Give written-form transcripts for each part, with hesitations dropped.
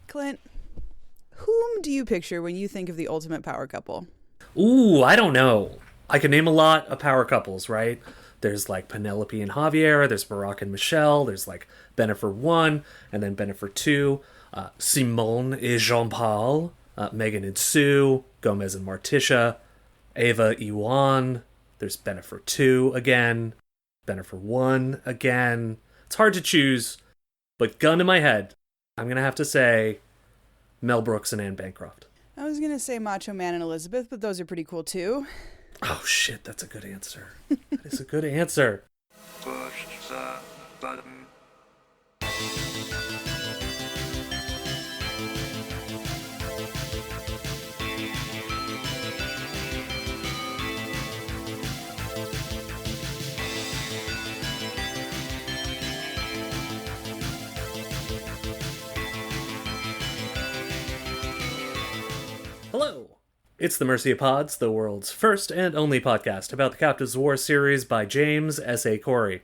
Clint, whom do you picture when you think of the ultimate power couple? Ooh, I don't know. I can name a lot of power couples, right? There's like Penelope and Javier, there's Barack and Michelle, there's like Bennifer 1, and then Bennifer 2, Simone and Jean-Paul, Megan and Sue, Gomez and Morticia, Ava Iwan, there's Bennifer 2 again, Bennifer 1 again. It's hard to choose, but gun to my head, I'm going to have to say Mel Brooks and Anne Bancroft. I was going to say Macho Man and Elizabeth, but those are pretty cool too. Oh shit, that's a good answer. That is a good answer. Push the button. Hello! It's the Mercy of Pods, the world's first and only podcast about the Captives War series by James S.A. Corey.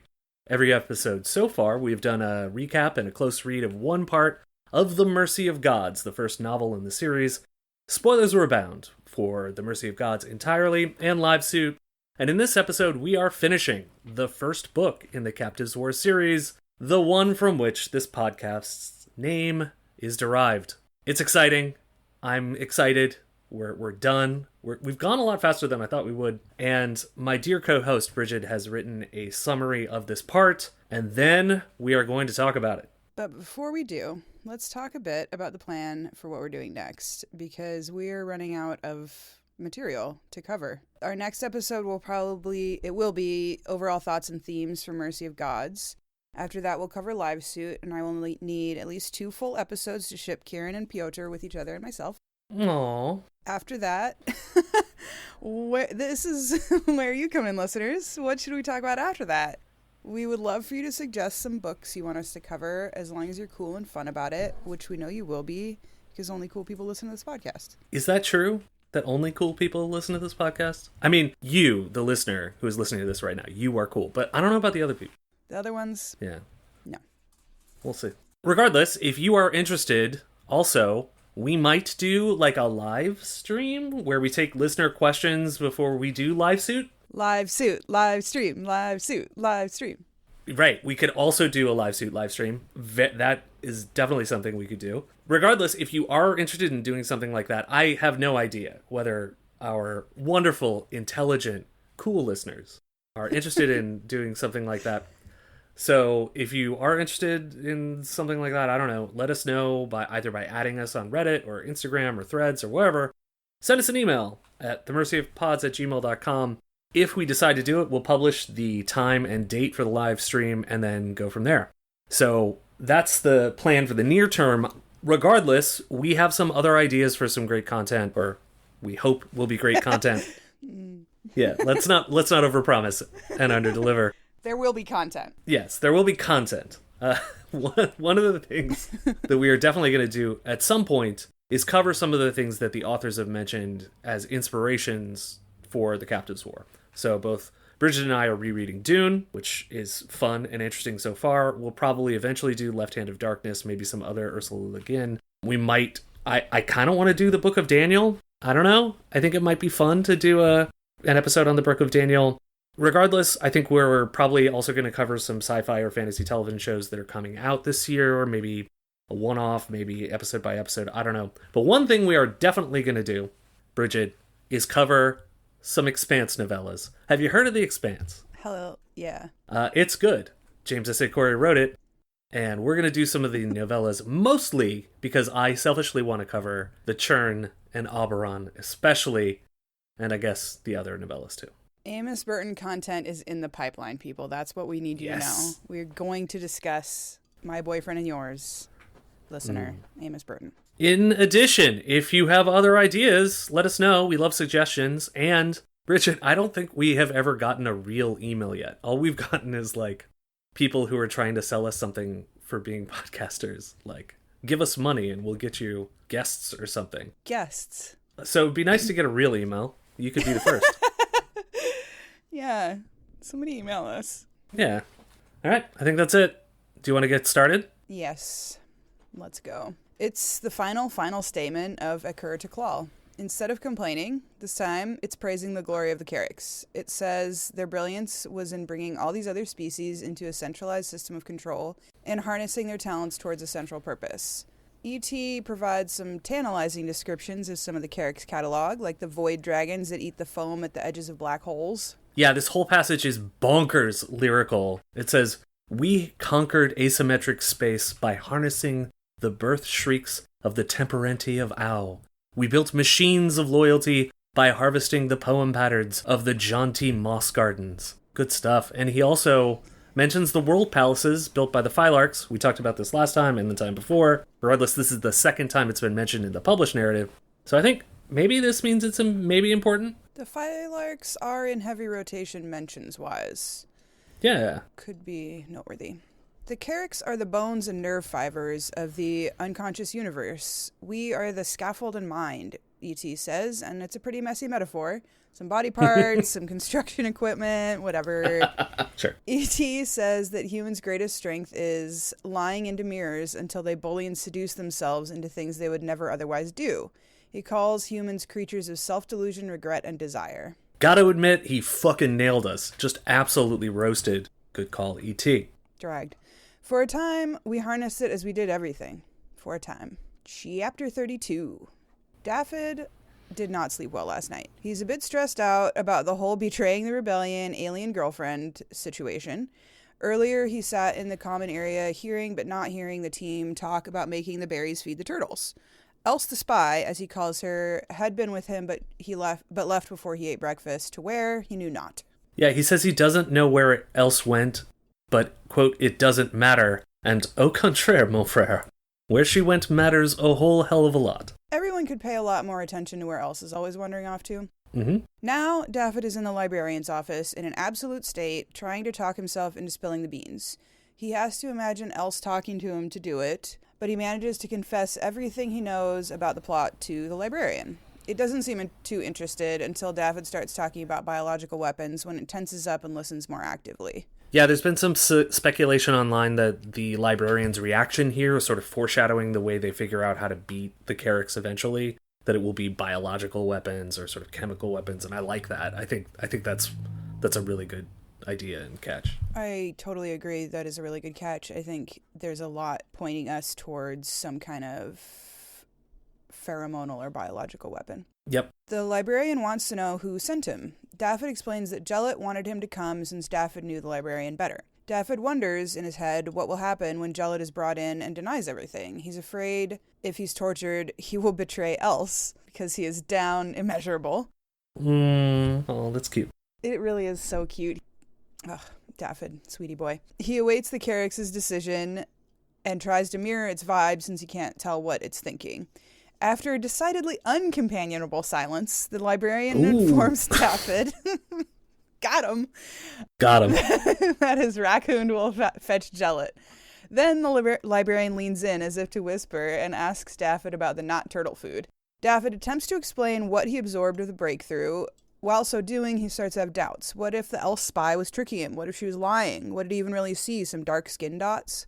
Every episode so far, we've done a recap and a close read of one part of The Mercy of Gods, the first novel in the series. Spoilers were abound for The Mercy of Gods entirely and Livesuit, and in this episode we are finishing the first book in the Captives War series, the one from which this podcast's name is derived. It's exciting. I'm excited. We're done. We've gone a lot faster than I thought we would. And my dear co-host, Brigid, has written a summary of this part, and then we are going to talk about it. But before we do, let's talk a bit about the plan for what we're doing next, because we're running out of material to cover. Our next episode will be overall thoughts and themes for Mercy of Gods. After that, we'll cover Livesuit, and I will need at least 2 full episodes to ship Kieran and Piotr with each other and myself. Aww. After that, this is where you come in, listeners. What should we talk about after that? We would love for you to suggest some books you want us to cover, as long as you're cool and fun about it, which we know you will be, because only cool people listen to this podcast. Is that true? That only cool people listen to this podcast? I mean, you, the listener who is listening to this right now, you are cool, but I don't know about the other people. The other ones? Yeah. No. We'll see. Regardless, if you are interested, also, we might do like a live stream where we take listener questions before we do Livesuit. Livesuit, live stream, Livesuit, live stream. Right. We could also do a Livesuit live stream. That is definitely something we could do. Regardless, if you are interested in doing something like that, I have no idea whether our wonderful, intelligent, cool listeners are interested in doing something like that. So if you are interested in something like that, I don't know, let us know by adding us on Reddit or Instagram or Threads or wherever. Send us an email at themercyofpods@gmail.com. If we decide to do it, we'll publish the time and date for the live stream and then go from there. So that's the plan for the near term. Regardless, we have some other ideas for some great content, or we hope will be great content. Yeah, let's not overpromise and underdeliver. There will be content. Yes, there will be content. One of the things that we are definitely going to do at some point is cover some of the things that the authors have mentioned as inspirations for the Captives War. So both Brigid and I are rereading Dune, which is fun and interesting so far. We'll probably eventually do Left Hand of Darkness, maybe some other Ursula Le Guin. We might... I kind of want to do the Book of Daniel. I don't know. I think it might be fun to do an episode on the Book of Daniel. Regardless, I think we're probably also going to cover some sci-fi or fantasy television shows that are coming out this year, or maybe a one-off, maybe episode by episode, I don't know. But one thing we are definitely going to do, Brigid, is cover some Expanse novellas. Have you heard of The Expanse? Hello, yeah. It's good. James S.A. Corey wrote it, and we're going to do some of the novellas, mostly because I selfishly want to cover The Churn and Oberon, especially, and I guess the other novellas too. Amos Burton content is in the pipeline, people. That's what we need you to know. We're going to discuss My Boyfriend and Yours, listener, Amos Burton. In addition, if you have other ideas, let us know. We love suggestions. And, Brigid, I don't think we have ever gotten a real email yet. All we've gotten is, like, people who are trying to sell us something for being podcasters. Like, give us money and we'll get you guests or something. Guests. So it'd be nice to get a real email. You could be the first. Yeah. Somebody email us. Yeah. All right. I think that's it. Do you want to get started? Yes. Let's go. It's the final statement of Ekur-Tklal. Instead of complaining, this time it's praising the glory of the Carricks. It says their brilliance was in bringing all these other species into a centralized system of control and harnessing their talents towards a central purpose. E.T. provides some tantalizing descriptions of some of the Carricks catalog, like the void dragons that eat the foam at the edges of black holes. Yeah, this whole passage is bonkers lyrical. It says, "We conquered asymmetric space by harnessing the birth shrieks of the temperenti of Ow. We built machines of loyalty by harvesting the poem patterns of the jaunty moss gardens." Good stuff. And he also mentions the world palaces built by the Phylarchs. We talked about this last time and the time before. Regardless, this is the second time it's been mentioned in the published narrative. So I think maybe this means it's maybe important. The Phylarchs are in heavy rotation mentions-wise. Yeah. Could be noteworthy. The Carricks are the bones and nerve fibers of the unconscious universe. We are the scaffold and mind, E.T. says, and it's a pretty messy metaphor. Some body parts, some construction equipment, whatever. Sure. E.T. says that humans' greatest strength is lying into mirrors until they bully and seduce themselves into things they would never otherwise do. He calls humans creatures of self-delusion, regret, and desire. Gotta admit, he fucking nailed us. Just absolutely roasted. Good call, E.T. Dragged. For a time, we harnessed it as we did everything. For a time. Chapter 32. Dafyd did not sleep well last night. He's a bit stressed out about the whole betraying the rebellion, alien girlfriend situation. Earlier, he sat in the common area, hearing but not hearing the team talk about making the berries feed the turtles. Else the spy, as he calls her, had been with him, but left before he ate breakfast. To where, he knew not. Yeah, he says he doesn't know where it else went, but, quote, "it doesn't matter," and au contraire, mon frère. Where she went matters a whole hell of a lot. Everyone could pay a lot more attention to where Else is always wandering off to. Mm-hmm. Now, Dafyd is in the librarian's office in an absolute state, trying to talk himself into spilling the beans. He has to imagine Else talking to him to do it, but he manages to confess everything he knows about the plot to the librarian. It doesn't seem too interested until Dafyd starts talking about biological weapons, when it tenses up and listens more actively. Yeah, there's been some speculation online that the librarian's reaction here is sort of foreshadowing the way they figure out how to beat the Carricks eventually, that it will be biological weapons or sort of chemical weapons, and I like that. I think that's a really good idea and catch. I totally agree. That is a really good catch. I think there's a lot pointing us towards some kind of pheromonal or biological weapon. Yep. The librarian wants to know who sent him. Dafyd explains that Jellet wanted him to come since Dafyd knew the librarian better. Dafyd wonders in his head what will happen when Jellet is brought in and denies everything. He's afraid if he's tortured, he will betray Else because he is down immeasurable. Oh, that's cute. It really is so cute. Ugh, Dafyd, sweetie boy. He awaits the Carricks' decision and tries to mirror its vibe since he can't tell what it's thinking. After a decidedly uncompanionable silence, the librarian informs Dafyd, got him, that his raccoon will fetch Jellet. Then the librarian leans in as if to whisper and asks Dafyd about the not turtle food. Dafyd attempts to explain what he absorbed of the breakthrough. While so doing, he starts to have doubts. What if the elf spy was tricking him? What if she was lying? What did he even really see? Some dark skin dots?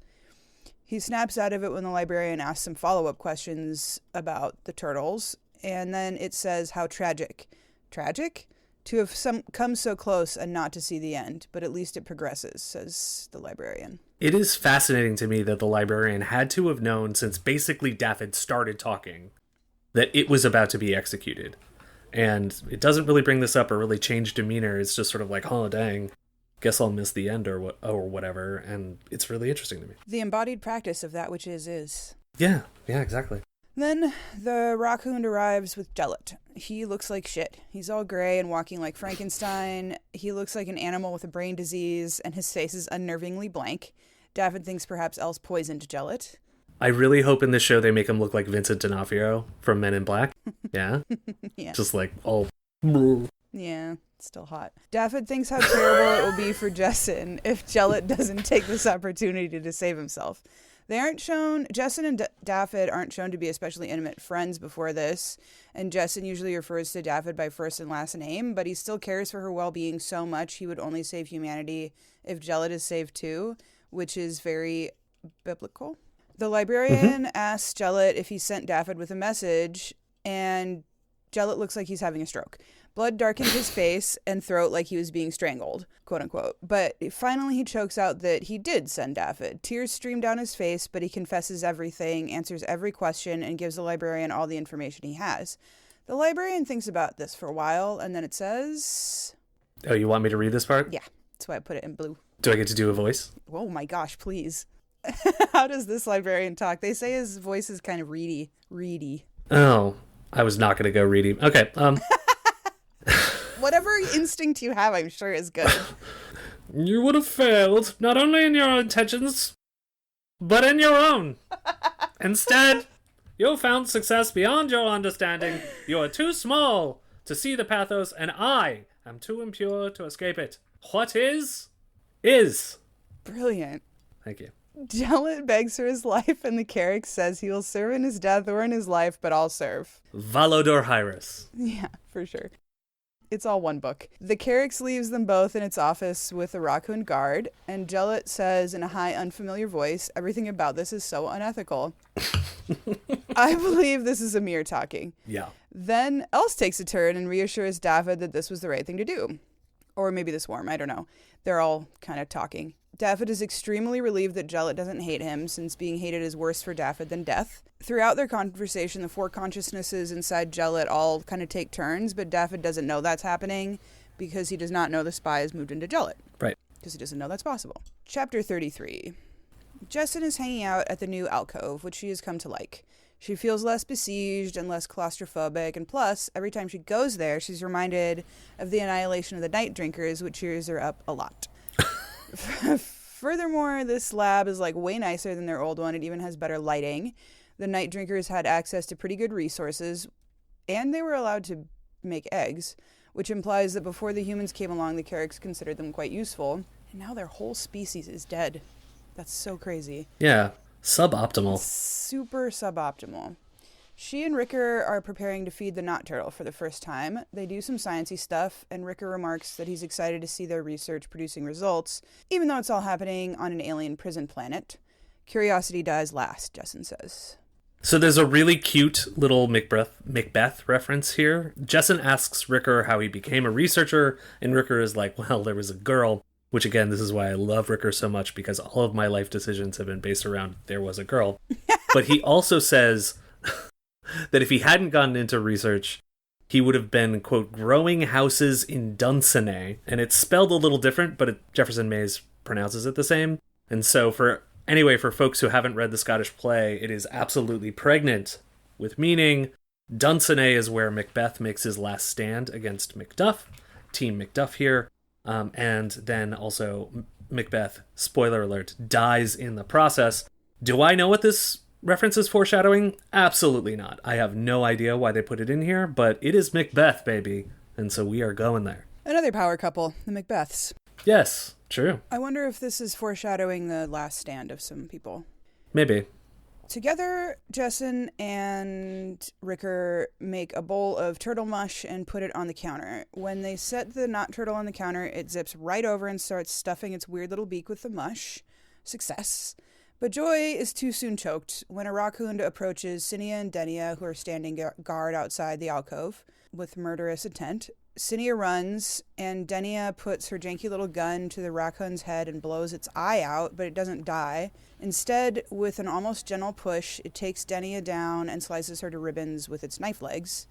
He snaps out of it when the librarian asks some follow-up questions about the turtles, and then it says how tragic. Tragic? To have come so close and not to see the end, but at least it progresses, says the librarian. It is fascinating to me that the librarian had to have known since basically Dafyd started talking that it was about to be executed. And it doesn't really bring this up or really change demeanor. It's just sort of like, oh, dang. Guess I'll miss the end or whatever, and it's really interesting to me. The embodied practice of that which is. Yeah, exactly. Then the raccoon arrives with Jellet. He looks like shit. He's all gray and walking like Frankenstein. He looks like an animal with a brain disease, and his face is unnervingly blank. Dafyd thinks perhaps Else poisoned Jellet. I really hope in this show they make him look like Vincent D'Onofrio from Men in Black. Yeah? Yeah. Just like, all... Yeah. Still hot. Dafyd thinks how terrible it will be for Jesson if Jellet doesn't take this opportunity to save himself. Jesson and Dafyd aren't shown to be especially intimate friends before this, and Jesson usually refers to Dafyd by first and last name, but he still cares for her well-being so much he would only save humanity if Jellet is saved too, which is very biblical. The librarian asks Jellet if he sent Dafyd with a message, and Jellet looks like he's having a stroke. Blood darkened his face and throat like he was being strangled, quote unquote. But finally he chokes out that he did send Dafyd. Tears stream down his face, but he confesses everything, answers every question, and gives the librarian all the information he has. The librarian thinks about this for a while, and then it says... Oh, you want me to read this part? Yeah, that's why I put it in blue. Do I get to do a voice? Oh my gosh, please. How does this librarian talk? They say his voice is kind of reedy. Oh, I was not going to go reedy. Okay, Whatever instinct you have, I'm sure is good. You would have failed, not only in your intentions, but in your own. Instead, you found success beyond your understanding. You are too small to see the pathos, and I am too impure to escape it. What is. Brilliant. Thank you. Jellet begs for his life, and the Carrick says he will serve in his death or in his life, but I'll serve. Valodor Hyrus. Yeah, for sure. It's all one book. The Carricks leaves them both in its office with a raccoon guard, and Jellet says in a high, unfamiliar voice, everything about this is so unethical. I believe this is Amir talking. Yeah. Then Else takes a turn and reassures Dafyd that this was the right thing to do. Or maybe the Swarm, I don't know. They're all kind of talking. Dafyd is extremely relieved that Jellet doesn't hate him, since being hated is worse for Dafyd than death. Throughout their conversation, the 4 consciousnesses inside Jellet all kind of take turns, but Dafyd doesn't know that's happening because he does not know the spy has moved into Jellet. Right. Because he doesn't know that's possible. Chapter 33. Jessin is hanging out at the new alcove, which she has come to like. She feels less besieged and less claustrophobic, and plus, every time she goes there, she's reminded of the annihilation of the night drinkers, which cheers her up a lot. Furthermore, this lab is like way nicer than their old one. It even has better lighting. The night drinkers had access to pretty good resources, and they were allowed to make eggs, which implies that before the humans came along, the Carricks considered them quite useful. And now their whole species is dead. That's so crazy. Yeah, suboptimal. Super suboptimal. She and Ricker are preparing to feed the knot turtle for the first time. They do some sciencey stuff, and Ricker remarks that he's excited to see their research producing results, even though it's all happening on an alien prison planet. Curiosity dies last, Jessin says. So there's a really cute little Macbeth reference here. Jessin asks Ricker how he became a researcher, and Ricker is like, well, there was a girl. Which, again, this is why I love Ricker so much, because all of my life decisions have been based around there was a girl. But he also says that if he hadn't gotten into research, he would have been, quote, growing houses in Dunsany. And it's spelled a little different, but Jefferson Mays pronounces it the same. And so for folks who haven't read the Scottish play, it is absolutely pregnant with meaning. Dunsany is where Macbeth makes his last stand against Macduff. Team Macduff here. And then also Macbeth, spoiler alert, dies in the process. Do I know what this reference is foreshadowing? Absolutely not. I have no idea why they put it in here, but it is Macbeth, baby. And so we are going there. Another power couple, the Macbeths. Yes, true. I wonder if this is foreshadowing the last stand of some people. Maybe. Together, Jessin and Ricker make a bowl of turtle mush and put it on the counter. When they set the knot turtle on the counter, it zips right over and starts stuffing its weird little beak with the mush. Success. But Joy is too soon choked when a raccoon approaches Synnia and Denia, who are standing guard outside the alcove with murderous intent. Synnia runs, and Denia puts her janky little gun to the raccoon's head and blows its eye out, but it doesn't die. Instead, with an almost gentle push, it takes Denia down and slices her to ribbons with its knife legs.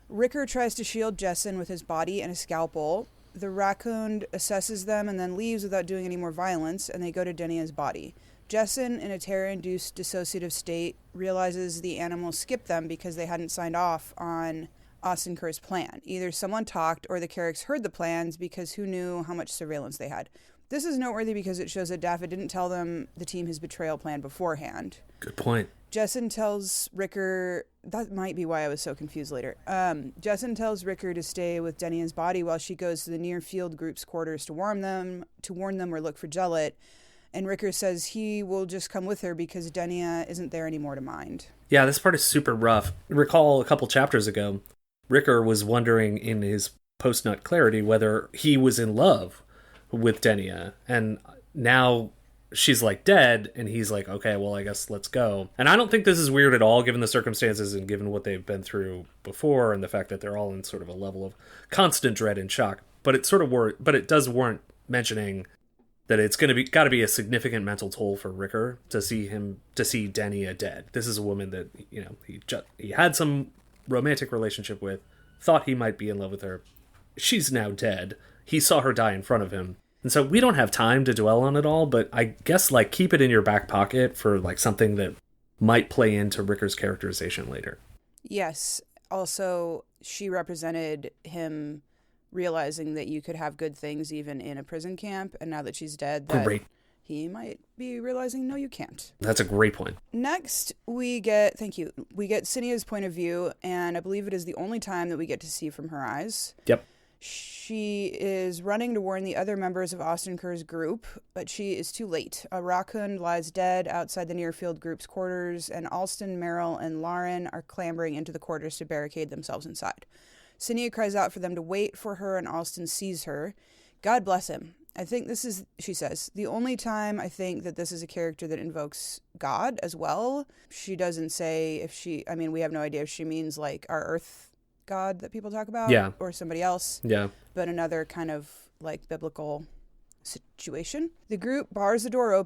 Ricker tries to shield Jessin with his body and a scalpel. The raccoon assesses them and then leaves without doing any more violence, and they go to Denia's body. Jessin, in a terror-induced dissociative state, realizes the animals skipped them because they hadn't signed off on Ostenker's plan. Either someone talked or the Carricks heard the plans, because who knew how much surveillance they had. This is noteworthy because it shows that Dafyd didn't tell the team his betrayal plan beforehand. Good point. Jessin tells Ricker... That might be why I was so confused later. Jessin tells Ricker to stay with Denia's body while she goes to the near-field group's quarters to warn them or look for Jellet. And Ricker says he will just come with her because Denia isn't there anymore to mind. Yeah, this part is super rough. Recall a couple chapters ago, Ricker was wondering in his post-nut clarity whether he was in love with Denia. And now she's like dead, and he's like, okay, well, I guess let's go. And I don't think this is weird at all, given the circumstances and given what they've been through before, and the fact that they're all in sort of a level of constant dread and shock. But it does warrant mentioning that it's got to be a significant mental toll for Riker to see Denia dead. This is a woman that, you know, he had some romantic relationship with, thought he might be in love with her. She's now dead. He saw her die in front of him. And so we don't have time to dwell on it all, but I guess, like, keep it in your back pocket for, like, something that might play into Riker's characterization later. Yes. Also, she represented him realizing that you could have good things even in a prison camp, and now that she's dead, that he might be realizing, no, you can't. That's a great point. Next, we get Synnia's point of view, and I believe it is the only time that we get to see from her eyes. Yep. She is running to warn the other members of Ostenker's group, but she is too late. A raccoon lies dead outside the near-field group's quarters, and Alston, Merrill, and Lauren are clambering into the quarters to barricade themselves inside. Synnia cries out for them to wait for her, and Alston sees her. God bless him. I think this is, she says, the only time I think that this is a character that invokes God as well. She doesn't say we have no idea if she means, like, our Earth God that people talk about, yeah, or somebody else, yeah, but another kind of, like, biblical situation. The group bars the door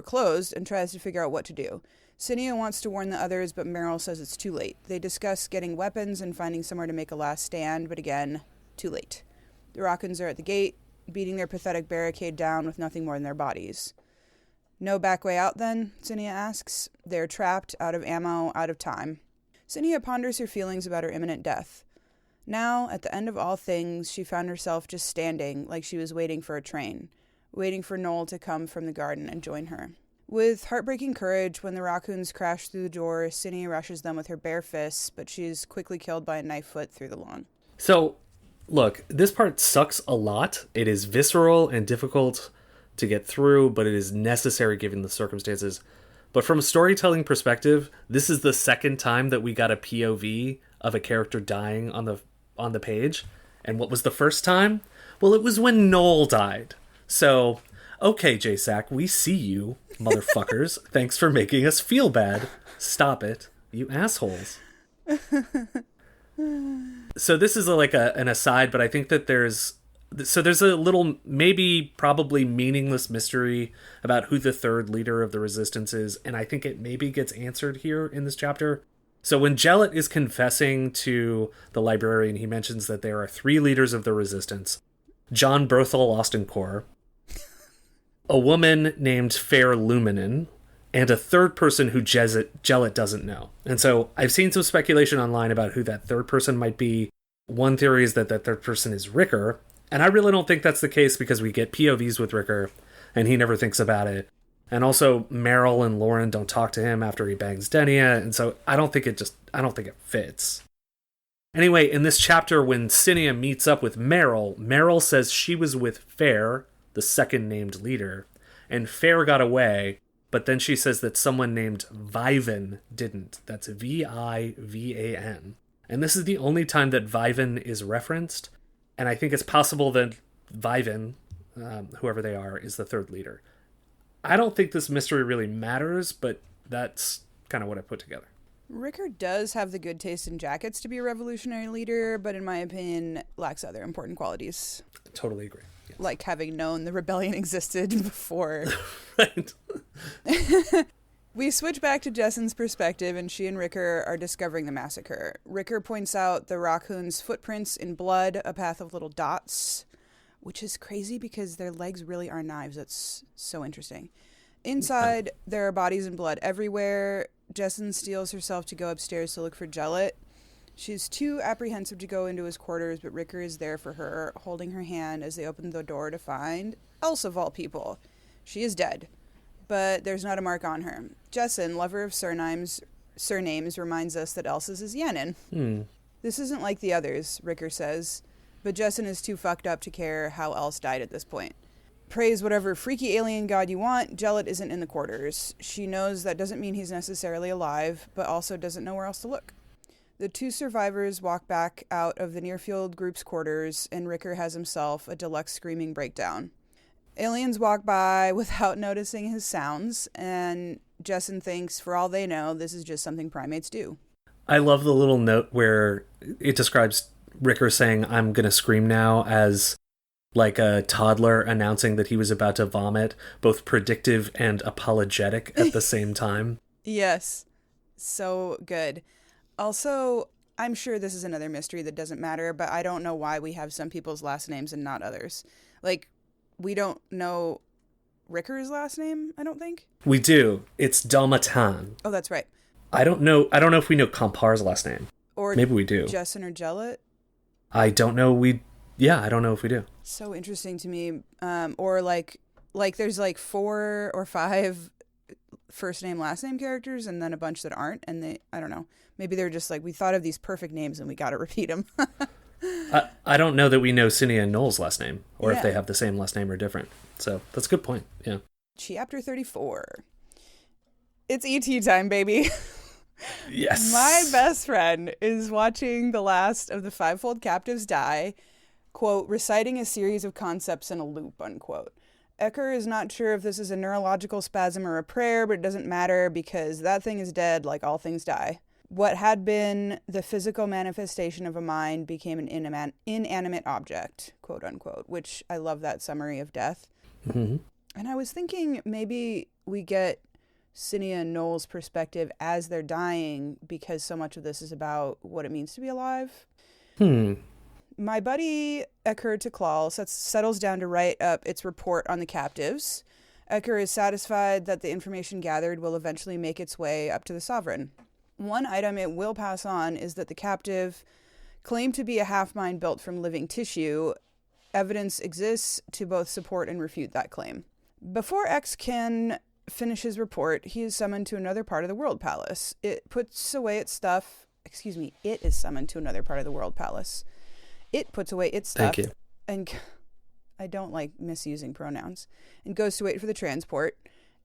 closed and tries to figure out what to do. Synnia wants to warn the others, but Merrill says it's too late. They discuss getting weapons and finding somewhere to make a last stand, but again, too late. The raccoons are at the gate, beating their pathetic barricade down with nothing more than their bodies. No back way out then, Synnia asks. They're trapped, out of ammo, out of time. Synnia ponders her feelings about her imminent death. Now, at the end of all things, she found herself just standing like she was waiting for a train, waiting for Noel to come from the garden and join her. With heartbreaking courage, when the raccoons crash through the door, Synnia rushes them with her bare fists, but she's quickly killed by a knife foot through the lawn. So, look, this part sucks a lot. It is visceral and difficult to get through, but it is necessary given the circumstances. But from a storytelling perspective, this is the second time that we got a POV of a character dying on the page. And what was the first time? Well, it was when Noel died. So, okay, J-Sac, we see you, motherfuckers. Thanks for making us feel bad. Stop it, you assholes. So this is an aside, but I think that there's a little, probably meaningless mystery about who the third leader of the resistance is, and I think it maybe gets answered here in this chapter. So when Jellet is confessing to the librarian, he mentions that there are 3 leaders of the resistance: Jon Bernthal Ostenkor, a woman named Fair Luminen, and a third person who Jellet doesn't know. And so I've seen some speculation online about who that third person might be. One theory is that third person is Riker, and I really don't think that's the case because we get POVs with Riker, and he never thinks about it. And also, Merrill and Lauren don't talk to him after he bangs Denia, and so I don't think it fits. Anyway, in this chapter, when Synnia meets up with Merrill, Merrill says she was with Fair, the second named leader, and Fair got away, but then she says that someone named Vivan didn't. That's Vivan. And this is the only time that Vivan is referenced, and I think it's possible that Vivan, whoever they are, is the third leader. I don't think this mystery really matters, but that's kind of what I put together. Riker does have the good taste in jackets to be a revolutionary leader, but in my opinion, lacks other important qualities. Totally agree. Yes. Like having known the rebellion existed before. Right. We switch back to Jessen's perspective, and she and Riker are discovering the massacre. Riker points out the raccoons' footprints in blood, a path of little dots, which is crazy because their legs really are knives. That's so interesting. Inside, there are bodies and blood everywhere. Jessen steels herself to go upstairs to look for Jellet. She's too apprehensive to go into his quarters, but Riker is there for her, holding her hand as they open the door to find Elsa of all people. She is dead, but there's not a mark on her. Jessen, lover of surnames, reminds us that Elsa's is Yanin. This isn't like the others, Riker says, but Jessen is too fucked up to care how Else died at this point. Praise whatever freaky alien god you want, Jellet isn't in the quarters. She knows that doesn't mean he's necessarily alive, but also doesn't know where else to look. The 2 survivors walk back out of the near-field group's quarters, and Riker has himself a deluxe screaming breakdown. Aliens walk by without noticing his sounds, and Jessen thinks, for all they know, this is just something primates do. I love the little note where it describes Ricker saying, "I'm gonna scream now," as like a toddler announcing that he was about to vomit, both predictive and apologetic at the same time. Yes. So good. Also, I'm sure this is another mystery that doesn't matter, but I don't know why we have some people's last names and not others. Like, we don't know Ricker's last name, I don't think. We do. It's Dalmatan. Oh, that's right. I don't know if we know Kampar's last name. Or maybe we do. Jessen or Jellet. I don't know. I don't know if we do. So interesting to me. Or like there's like 4 or 5 first name, last name characters, and then a bunch that aren't. And I don't know. Maybe they're just like, we thought of these perfect names and we got to repeat them. I don't know that we know Synnia and Noel's last name, or if they have the same last name or different. So that's a good point. Yeah. Chapter 34. It's ET time, baby. Yes. My best friend is watching the last of the fivefold captives die, quote, reciting a series of concepts in a loop, unquote. Ekur is not sure if this is a neurological spasm or a prayer, but it doesn't matter because that thing is dead like all things die. What had been the physical manifestation of a mind became an inanimate object, quote unquote, which I love that summary of death. Mm-hmm. And I was thinking maybe we get Synnia and Noel's perspective as they're dying because so much of this is about what it means to be alive. My buddy Ekur-Tklal settles down to write up its report on the captives. Ekur is satisfied that the information gathered will eventually make its way up to the Sovran. One item it will pass on is that the captive claimed to be a half-mind built from living tissue. Evidence exists to both support and refute that claim. Before X can finish his report, he is summoned to another part of the World Palace. It puts away its stuff. It is summoned to another part of the World Palace. It puts away its stuff. Thank you. And I don't like misusing pronouns. And goes to wait for the transport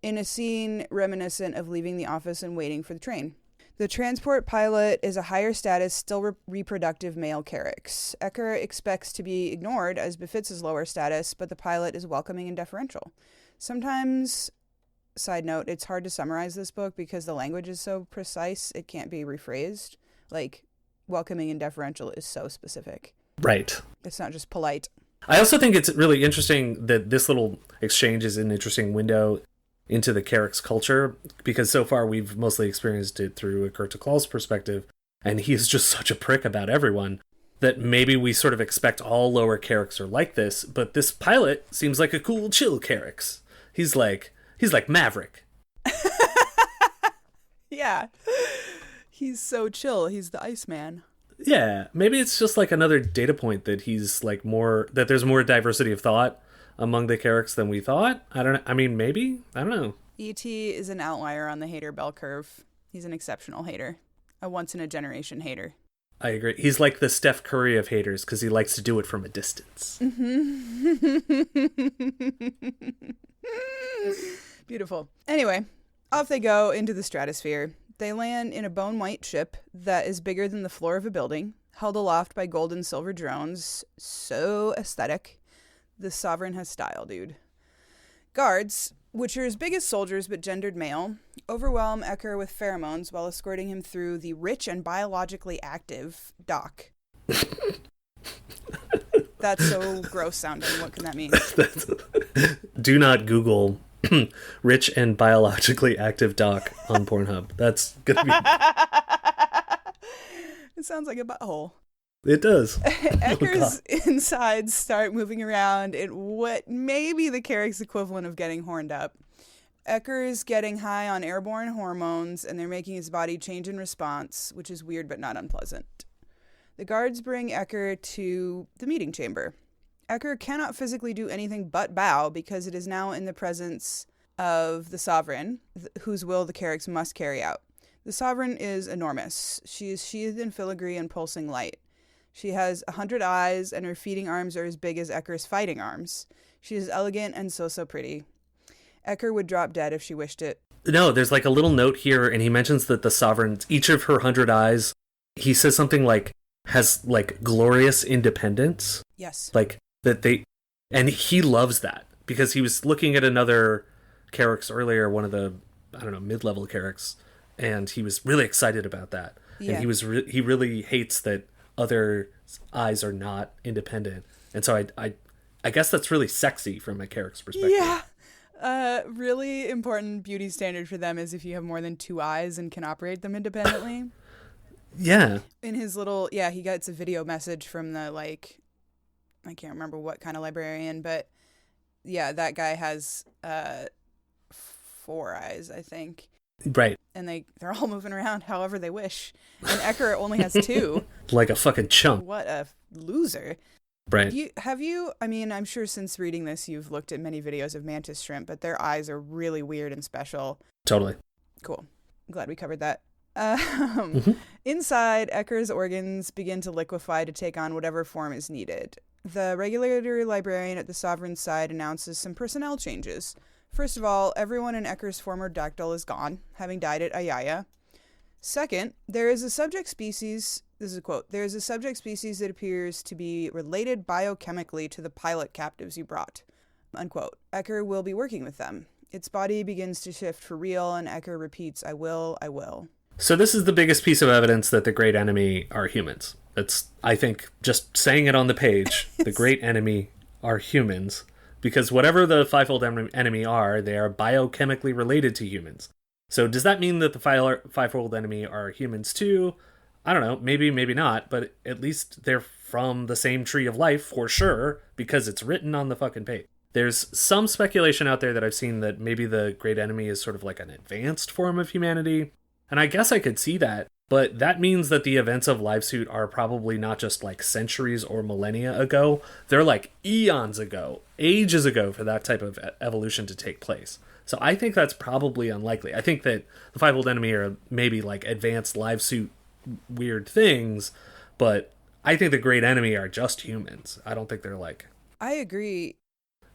in a scene reminiscent of leaving the office and waiting for the train. The transport pilot is a higher status, still reproductive male Carix. Ekur expects to be ignored as befits his lower status, but the pilot is welcoming and deferential. Sometimes, side note, it's hard to summarize this book because the language is so precise, it can't be rephrased. Like, welcoming and deferential is so specific. Right. It's not just polite. I also think it's really interesting that this little exchange is an interesting window into the Carrick's culture, because so far we've mostly experienced it through Ekur-Tklal's perspective, and he is just such a prick about everyone that maybe we sort of expect all lower Carricks are like this, but this pilot seems like a cool, chill Carricks. He's like Maverick. Yeah. He's so chill. He's the Iceman. Yeah, maybe it's just like another data point that he's like that there's more diversity of thought among the Carricks than we thought. Maybe. I don't know. E.T. is an outlier on the hater bell curve. He's an exceptional hater. A once-in-a-generation hater. I agree. He's like the Steph Curry of haters because he likes to do it from a distance. Beautiful. Anyway, off they go into the stratosphere. They land in a bone-white ship that is bigger than the floor of a building, held aloft by gold and silver drones. So aesthetic. The Sovran has style, dude. Guards, which are as big as soldiers but gendered male, overwhelm Ekur with pheromones while escorting him through the rich and biologically active dock. That's so gross sounding. What can that mean? Do not Google rich and biologically active dock on Pornhub. That's gonna be... It sounds like a butthole. It does. Ekur's insides start moving around in what may be the Carrick's equivalent of getting horned up. Ekur is getting high on airborne hormones, and they're making his body change in response, which is weird but not unpleasant. The guards bring Ekur to the meeting chamber. Ekur cannot physically do anything but bow because it is now in the presence of the Sovran, whose will the Carricks must carry out. The Sovran is enormous. She is sheathed in filigree and pulsing light. She has 100 eyes, and her feeding arms are as big as Ekur's fighting arms. She is elegant and so pretty. Ekur would drop dead if she wished it. No, there's like a little note here, and he mentions that the Sovran, each of her 100 eyes, he says something like, has like glorious independence. Yes. Like that and he loves that. because he was looking at another Carrick's earlier, one of the, I don't know, mid-level Carrick's, and he was really excited about that. Yeah. And he really hates that other eyes are not independent. And so I guess that's really sexy from a Carrick's perspective. Yeah. Really important beauty standard for them is if you have more than 2 eyes and can operate them independently. Yeah. In his little, he gets a video message from the, like, I can't remember what kind of librarian, but yeah, that guy has 4 eyes, I think. Right. And they're all moving around however they wish. And Ekur only has 2. Like a fucking chump. What a loser. Right. I mean, I'm sure since reading this, you've looked at many videos of mantis shrimp, but their eyes are really weird and special. Totally. Cool. Glad we covered that. Mm-hmm. Inside, Ekur's organs begin to liquefy to take on whatever form is needed. The regulatory librarian at the Sovran's side announces some personnel changes. First of all, everyone in Ekur's former dactyl is gone, having died at Ayaya. Second, there is a subject species, this is a quote, there is a subject species that appears to be related biochemically to the pilot captives you brought, unquote. Ekur will be working with them. Its body begins to shift for real, and Ekur repeats, I will, I will. So this is the biggest piece of evidence that the great enemy are humans. That's, I think, just saying it on the page, the great enemy are humans, because whatever the fivefold enemy are, they are biochemically related to humans. So does that mean that the fivefold enemy are humans too? I don't know, maybe not, but at least they're from the same tree of life for sure, because it's written on the fucking page. There's some speculation out there that I've seen that maybe the great enemy is sort of like an advanced form of humanity, and I guess I could see that, but that means that the events of Livesuit are probably not just like centuries or millennia ago, they're like eons ago, ages ago for that type of evolution to take place. So I think that's probably unlikely. I think that the fivefold enemy are maybe like advanced Livesuit weird things, but I think the great enemy are just humans. I don't think they're like... I agree.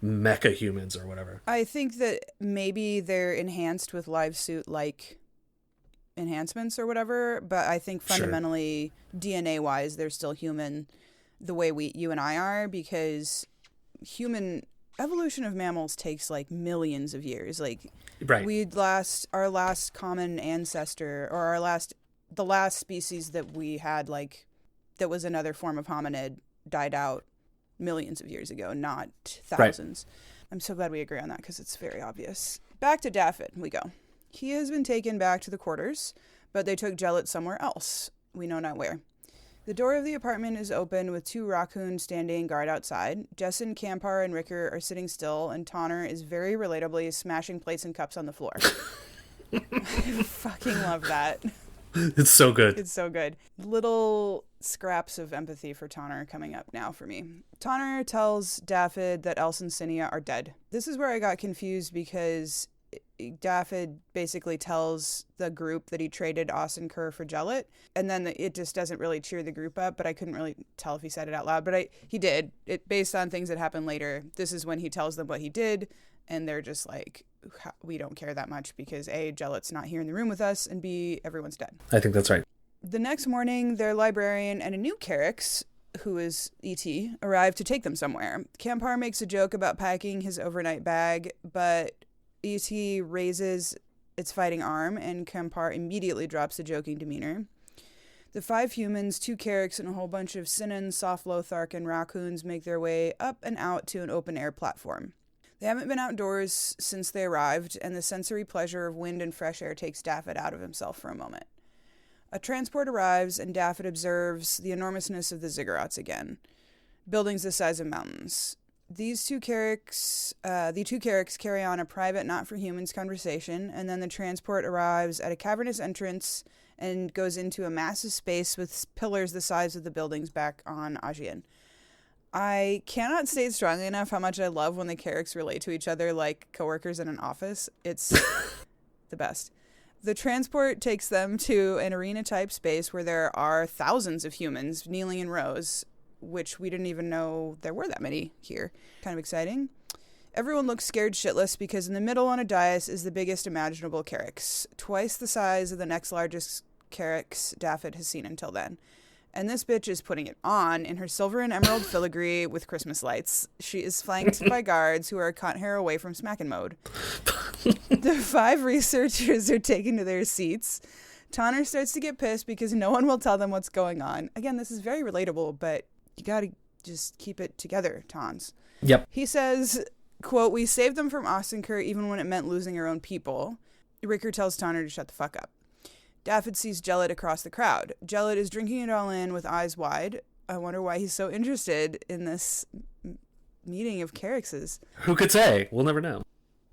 Mecha humans or whatever. I think that maybe they're enhanced with Livesuit like enhancements or whatever, but I think fundamentally DNA-wise they're still human the way you and I are, because human... evolution of mammals takes like millions of years. Like, right. Our last common ancestor, or the last species that we had, like, that was another form of hominid, died out millions of years ago, not thousands. Right. I'm so glad we agree on that because it's very obvious. Back to Dafyd we go. He has been taken back to the quarters, but they took Jellet somewhere else. We know not where. The door of the apartment is open with 2 raccoons standing guard outside. Jessen, Campar, and Ricker are sitting still, and Tonner is very relatably smashing plates and cups on the floor. I fucking love that. It's so good. It's so good. Little scraps of empathy for Tonner coming up now for me. Tonner tells Dafyd that Else and Synnia are dead. This is where I got confused because Dafyd basically tells the group that he traded Ossincur for Jellet, and then it just doesn't really cheer the group up, but I couldn't really tell if he said it out loud, but he did. It based on things that happened later. This is when he tells them what he did, and they're just like, we don't care that much because A, Jellet's not here in the room with us, and B, everyone's dead. I think that's right. The next morning, their librarian and a new Carrick's, who is E.T., arrive to take them somewhere. Campar makes a joke about packing his overnight bag, but E.T. raises its fighting arm, and Campar immediately drops the joking demeanor. The 5 humans, 2 Carrick's, and a whole bunch of Sinnans, Softlow-Thark, and raccoons make their way up and out to an open-air platform. They haven't been outdoors since they arrived, and the sensory pleasure of wind and fresh air takes Dafyd out of himself for a moment. A transport arrives, and Dafyd observes the enormousness of the ziggurats again. Buildings the size of mountains. The 2 Carrick's carry on a private not-for-humans conversation, and then the transport arrives at a cavernous entrance and goes into a massive space with pillars the size of the buildings back on Ajian. I cannot state strongly enough how much I love when the Carrick's relate to each other like coworkers in an office. It's the best. The transport takes them to an arena-type space where there are thousands of humans kneeling in rows, which we didn't even know there were that many here. Kind of exciting. Everyone looks scared shitless because in the middle on a dais is the biggest imaginable Carrick's, twice the size of the next largest Carrick's Dafyd has seen until then. And this bitch is putting it on in her silver and emerald filigree with Christmas lights. She is flanked by guards who are a cunt hair away from smacking mode. The 5 researchers are taken to their seats. Tonner starts to get pissed because no one will tell them what's going on. Again, this is very relatable, but you gotta just keep it together, Tons. Yep. He says, quote, "We saved them from Ostenker even when it meant losing our own people." Riker tells Tonner to shut the fuck up. Dafyd sees Jellet across the crowd. Jellet is drinking it all in with eyes wide. I wonder why he's so interested in this meeting of Carrickses. Who could say? We'll never know.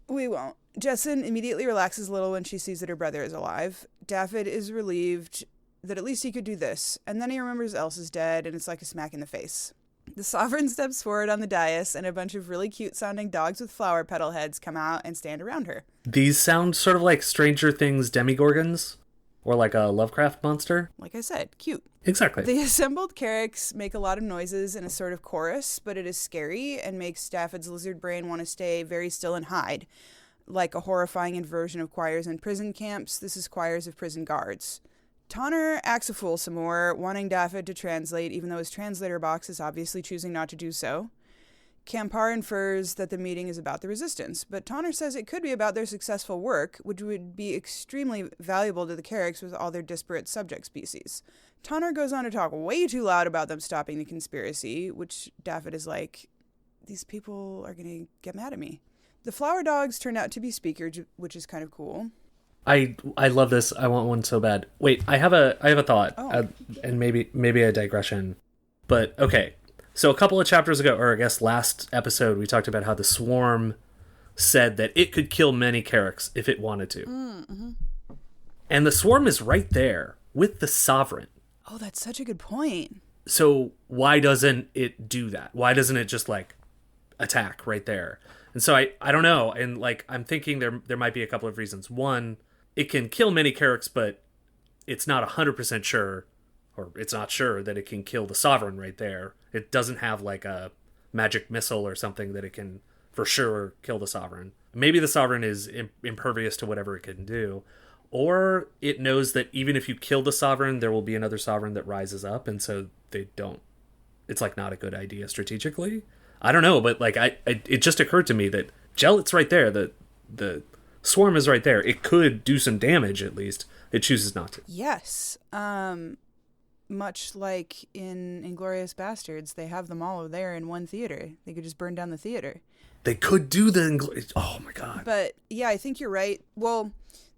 We won't. Jessin immediately relaxes a little when she sees that her brother is alive. Dafyd is relieved that at least he could do this, and then he remembers Else is dead, and it's like a smack in the face. The Sovran steps forward on the dais, and a bunch of really cute-sounding dogs with flower petal heads come out and stand around her. These sound sort of like Stranger Things demigorgons, or like a Lovecraft monster. Like I said, cute. Exactly. The assembled Carricks make a lot of noises in a sort of chorus, but it is scary and makes Dafyd's lizard brain want to stay very still and hide. Like a horrifying inversion of choirs in prison camps, this is choirs of prison guards. Tonner acts a fool some more, wanting Dafyd to translate, even though his translator box is obviously choosing not to do so. Campar infers that the meeting is about the resistance, but Tonner says it could be about their successful work, which would be extremely valuable to the Carricks with all their disparate subject species. Tonner goes on to talk way too loud about them stopping the conspiracy, which Dafyd is like, these people are going to get mad at me. The flower dogs turn out to be speakers, which is kind of cool. I love this. I want one so bad. Wait, I have a thought, and maybe a digression. But okay, so a couple of chapters ago, or I guess last episode, we talked about how the swarm said that it could kill many Carricks if it wanted to, and the swarm is right there with the Sovran. Oh, that's such a good point. So why doesn't it do that? Why doesn't it just like attack right there? And so I don't know, and like I'm thinking there might be a couple of reasons. One, it can kill many Carricks, but it's not 100% sure, or it's not sure that it can kill the Sovran right there. It doesn't have like a magic missile or something that it can for sure kill the Sovran. Maybe the Sovran is impervious to whatever it can do, or it knows that even if you kill the Sovran, there will be another Sovran that rises up, and so they don't. It's like not a good idea strategically. I don't know, but like it just occurred to me that Jellet's right there. The swarm is right there. It could do some damage at least. It chooses not to. Yes. Much like in Inglourious Bastards, they have them all there in one theater. They could just burn down the theater. They could do oh my god. But yeah, I think you're right. Well,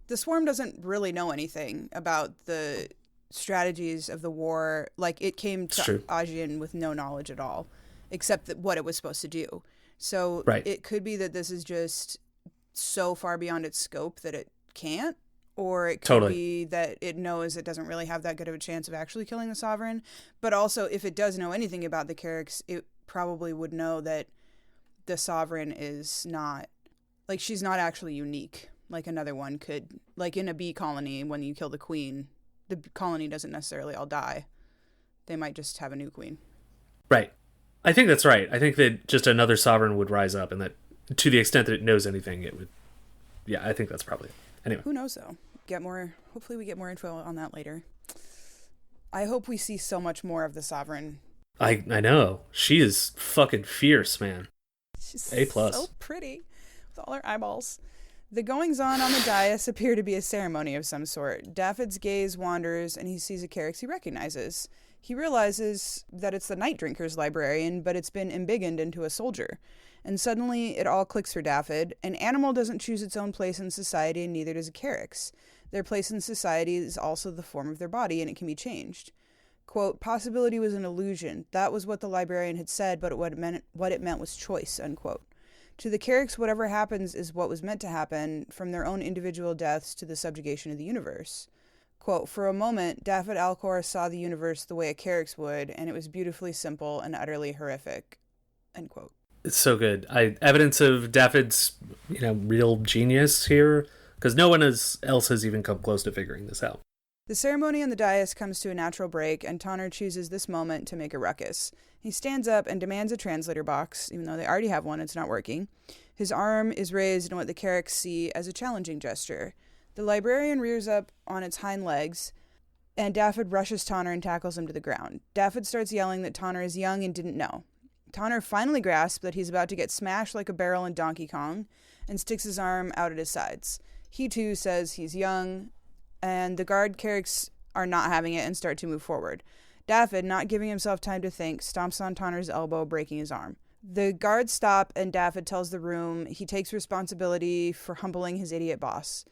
the swarm doesn't really know anything about the strategies of the war. Like, it came to Ajian with no knowledge at all, except that what it was supposed to do. So It could be that this is just so far beyond its scope that it can't, or it could be that it knows it doesn't really have that good of a chance of actually killing the Sovran. But also, if it does know anything about the Carricks, it probably would know that the Sovran is not, like, she's not actually unique like another one could. Like in a bee colony, when you kill the queen, the colony doesn't necessarily all die. They might just have a new queen. Right. I think that's right. I think that just another Sovran would rise up, and that to the extent that it knows anything, it would. Yeah, I think that's probably it. Anyway. Who knows, though? Hopefully we get more info on that later. I hope we see so much more of the Sovran. I know. She is fucking fierce, man. She's A+. So pretty with all her eyeballs. The goings-on on the dais appear to be a ceremony of some sort. Dafyd's gaze wanders, and he sees a Carricks he recognizes. He realizes that it's the Night Drinker's librarian, but it's been embiggened into a soldier. And suddenly, it all clicks for Dafyd. An animal doesn't choose its own place in society, and neither does a Carricks. Their place in society is also the form of their body, and it can be changed. Quote, possibility was an illusion. That was what the librarian had said, but what it meant was choice, unquote. To the Carricks, whatever happens is what was meant to happen, from their own individual deaths to the subjugation of the universe. Quote, for a moment, Dafyd Alkhor saw the universe the way a Carricks would, and it was beautifully simple and utterly horrific. End quote. It's so good. Evidence of Dafyd's, real genius here, because no one else has even come close to figuring this out. The ceremony on the dais comes to a natural break, and Tonner chooses this moment to make a ruckus. He stands up and demands a translator box, even though they already have one, it's not working. His arm is raised in what the Carricks see as a challenging gesture. The librarian rears up on its hind legs and Dafyd rushes Tonner and tackles him to the ground. Dafyd starts yelling that Tonner is young and didn't know. Tonner finally grasps that he's about to get smashed like a barrel in Donkey Kong and sticks his arm out at his sides. He too says he's young, and the guard Carricks are not having it and start to move forward. Dafyd, not giving himself time to think, stomps on Tonner's elbow, breaking his arm. The guards stop, and Dafyd tells the room he takes responsibility for humbling his idiot boss.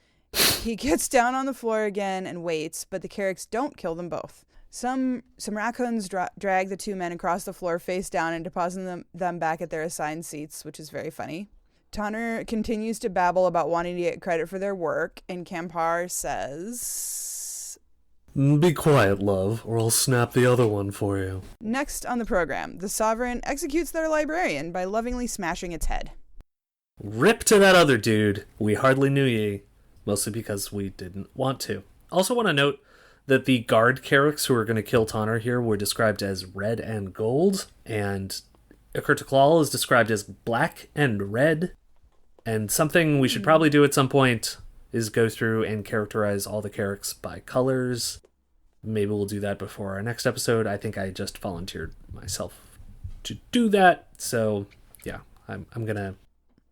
He gets down on the floor again and waits, but the Carricks don't kill them both. Some raccoons drag the two men across the floor face down and deposit them back at their assigned seats, which is very funny. Tonner continues to babble about wanting to get credit for their work, and Campar says, "Be quiet, love, or I'll snap the other one for you." Next on the program, the Sovran executes their librarian by lovingly smashing its head. Rip to that other dude. We hardly knew ye, mostly because we didn't want to. Also want to note that the guard Carricks who are going to kill Tonner here were described as red and gold, and Ekur-Tklal is described as black and red. And something we should probably do at some point is go through and characterize all the Carricks by colors. Maybe we'll do that before our next episode. I think I just volunteered myself to do that. So, yeah, I'm going to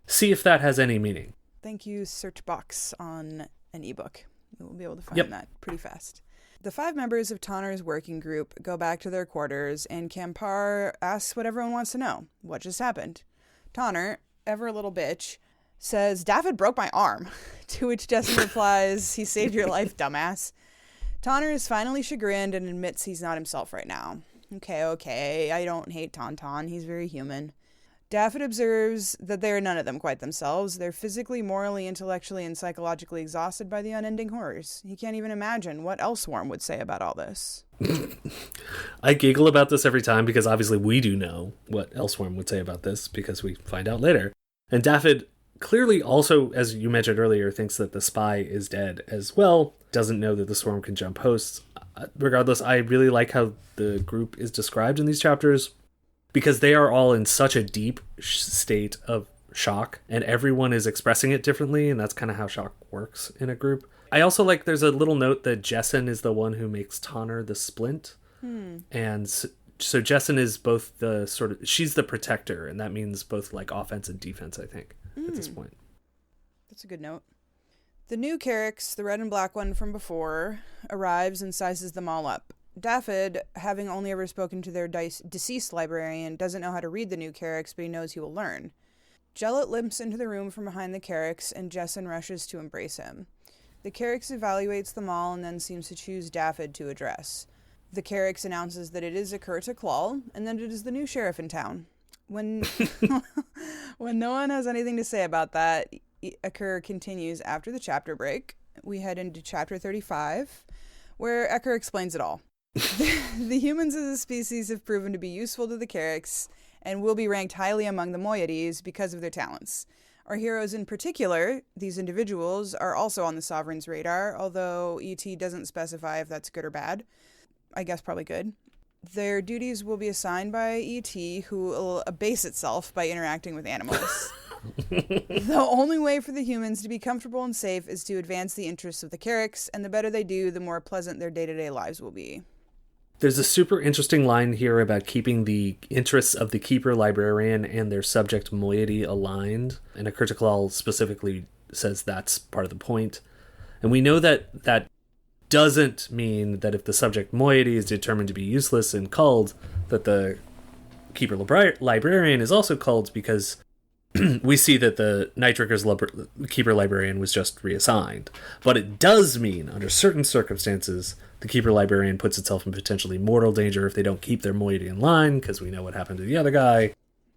see if that has any meaning. Thank you, search box on an ebook. We'll be able to find that pretty fast. The 5 members of Tonner's working group go back to their quarters, and Campar asks what everyone wants to know. What just happened? Tonner, ever a little bitch, says, "Dafyd broke my arm," to which Jesse replies, "He saved your life, dumbass." Tonner is finally chagrined and admits he's not himself right now. Okay, I don't hate Tauntaun. He's very human. Dafyd observes that they are none of them quite themselves. They're physically, morally, intellectually, and psychologically exhausted by the unending horrors. He can't even imagine what Elswarm would say about all this. I giggle about this every time because obviously we do know what Elswarm would say about this because we find out later. And Dafyd clearly also, as you mentioned earlier, thinks that the spy is dead as well. Doesn't know that the swarm can jump hosts. Regardless, I really like how the group is described in these chapters, because they are all in such a deep state of shock, and everyone is expressing it differently, and that's kind of how shock works in a group. I also like there's a little note that Jessin is the one who makes Tonner the splint. And so Jessin is both the sort of, she's the protector, and that means both like offense and defense, I think, at this point. That's a good note. The new Carricks, the red and black one from before, arrives and sizes them all up. Dafyd, having only ever spoken to their deceased librarian, doesn't know how to read the new Carricks, but he knows he will learn. Jellet limps into the room from behind the Carricks, and Jessin rushes to embrace him. The Carricks evaluates them all and then seems to choose Dafyd to address. The Carricks announces that it is Ekur-Tklal, and that it is the new sheriff in town. When no one has anything to say about that, Ekur continues after the chapter break. We head into chapter 35, where Ekur explains it all. The humans as a species have proven to be useful to the Carricks and will be ranked highly among the moieties because of their talents. Our heroes in particular, these individuals, are also on the Sovran's radar, although E.T. doesn't specify if that's good or bad. I guess probably good. Their duties will be assigned by E.T., who will abase itself by interacting with animals. The only way for the humans to be comfortable and safe is to advance the interests of the Carricks, and the better they do, the more pleasant their day-to-day lives will be. There's a super interesting line here about keeping the interests of the keeper librarian and their subject moiety aligned, and Ekur-Tklal specifically says that's part of the point. And we know that that doesn't mean that if the subject moiety is determined to be useless and culled, that the keeper librarian is also culled, because we see that the Nightricker's keeper librarian was just reassigned. But it does mean, under certain circumstances, the keeper librarian puts itself in potentially mortal danger if they don't keep their moiety in line, because we know what happened to the other guy.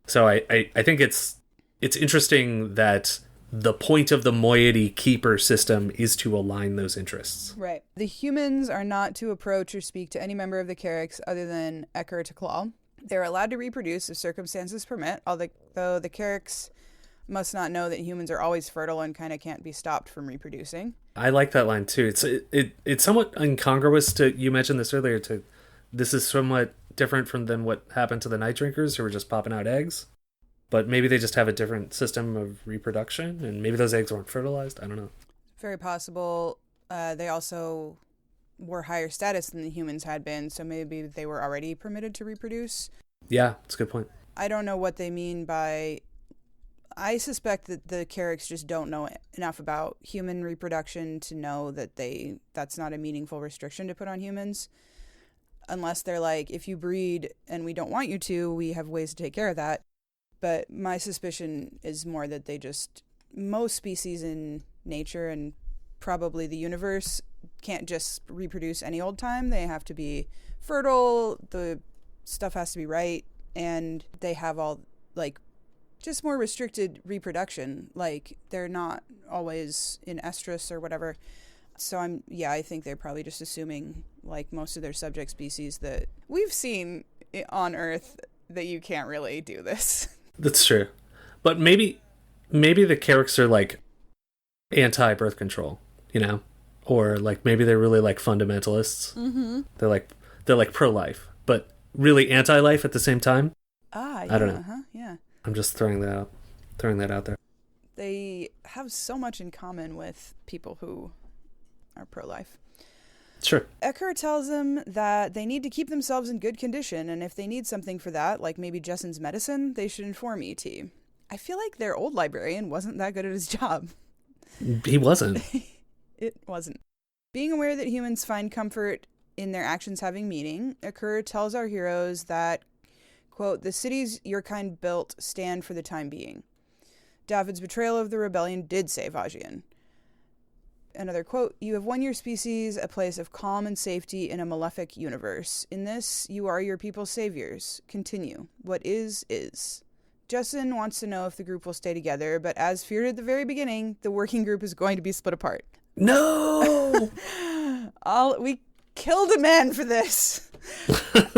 So I think it's interesting that the point of the moiety keeper system is to align those interests. Right. The humans are not to approach or speak to any member of the Carricks other than Ekur-Tklal. They're allowed to reproduce if circumstances permit, although the Carricks must not know that humans are always fertile and kind of can't be stopped from reproducing. I like that line too. It's somewhat incongruous to, you mentioned this earlier, to this is somewhat different than what happened to the Night Drinkers who were just popping out eggs. But maybe they just have a different system of reproduction, and maybe those eggs weren't fertilized. I don't know. Very possible. They also were higher status than the humans had been, so maybe they were already permitted to reproduce. Yeah, that's a good point. I don't know what they mean by... I suspect that the Carricks just don't know enough about human reproduction to know that that's not a meaningful restriction to put on humans. Unless they're like, if you breed and we don't want you to, we have ways to take care of that. But my suspicion is more that most species in nature and probably the universe can't just reproduce any old time. They have to be fertile, the stuff has to be right, and they have all, like, just more restricted reproduction. Like, they're not always in estrus or whatever. So I think they're probably just assuming, like most of their subject species, that we've seen on Earth that you can't really do this. That's true. But maybe the Carricks are like anti-birth control, you know? Or like maybe they're really like fundamentalists. Mm-hmm. They're like pro-life, but really anti-life at the same time. Yeah. I don't know. Yeah. I'm just throwing that out there. They have so much in common with people who are pro-life. Sure. Ekur tells them that they need to keep themselves in good condition, and if they need something for that, like maybe Jessen's medicine, they should inform E.T. I feel like their old librarian wasn't that good at his job. He wasn't. It wasn't. Being aware that humans find comfort in their actions having meaning, Ekur tells our heroes that, quote, the cities your kind built stand for the time being. Dafyd's betrayal of the rebellion did save Ajian. Another quote, you have won your species a place of calm and safety in a malefic universe. In this, you are your people's saviors. Continue. What is. Jessen wants to know if the group will stay together, but as feared at the very beginning, the working group is going to be split apart. No! We killed a man for this.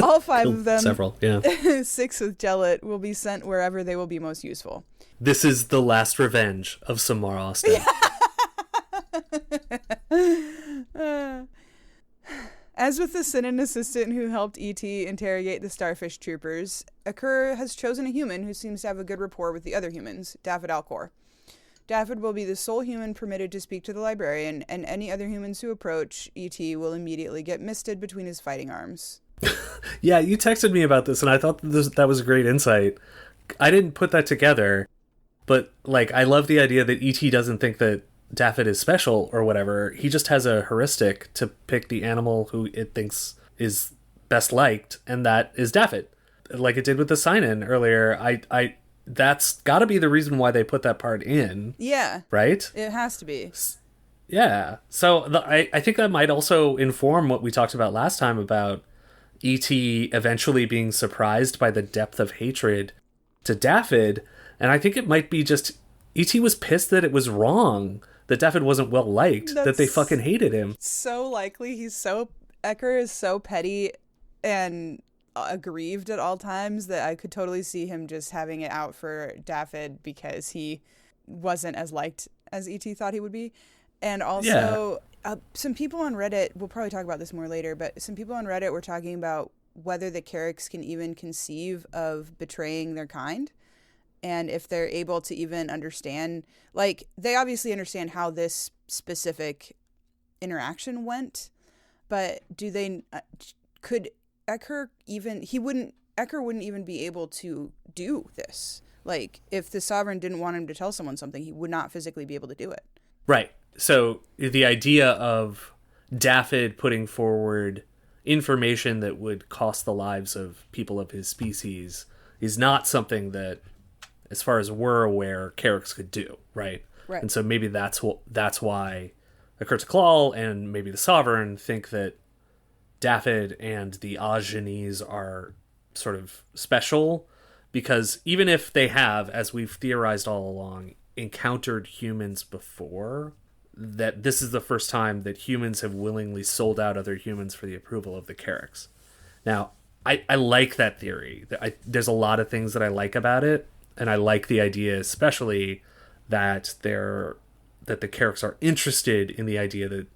All 5 of them, several, yeah. 6 with Jellet, will be sent wherever they will be most useful. This is the last revenge of Samar Austin. As with the Synnia assistant who helped E.T. interrogate the starfish troopers, Ekur has chosen a human who seems to have a good rapport with the other humans, Dafyd Alkhor. Dafyd will be the sole human permitted to speak to the librarian, and any other humans who approach E.T. will immediately get misted between his fighting arms. Yeah, you texted me about this, and I thought that was a great insight. I didn't put that together, but like I love the idea that E.T. doesn't think that Dafyd is special or whatever. He just has a heuristic to pick the animal who it thinks is best liked, and that is Dafyd. Like it did with the sign-in earlier. I that's got to be the reason why they put that part in. Yeah. Right? It has to be. Yeah. So I think that might also inform what we talked about last time about E.T. eventually being surprised by the depth of hatred to Dafyd. And I think it might be just E.T. was pissed that it was wrong, that Dafyd wasn't well liked, that they fucking hated him. So likely. Ekur is so petty and aggrieved at all times that I could totally see him just having it out for Dafyd because he wasn't as liked as E.T. thought he would be. And also, some people on Reddit, we'll probably talk about this more later, but some people on Reddit were talking about whether the Carricks can even conceive of betraying their kind. And if they're able to even understand, like, they obviously understand how this specific interaction went, but could Ekur Ekur wouldn't even be able to do this. Like, if the Sovran didn't want him to tell someone something, he would not physically be able to do it. Right. So the idea of Dafyd putting forward information that would cost the lives of people of his species is not something that, as far as we're aware, Carricks could do, right? Right. And so maybe that's why Ekur-Tklal and maybe the Sovran think that Dafyd and the Ajani's are sort of special, because even if they have, as we've theorized all along, encountered humans before, that this is the first time that humans have willingly sold out other humans for the approval of the Carricks. Now, I like that theory. There's a lot of things that I like about it, and I like the idea especially that the Carricks are interested in the idea that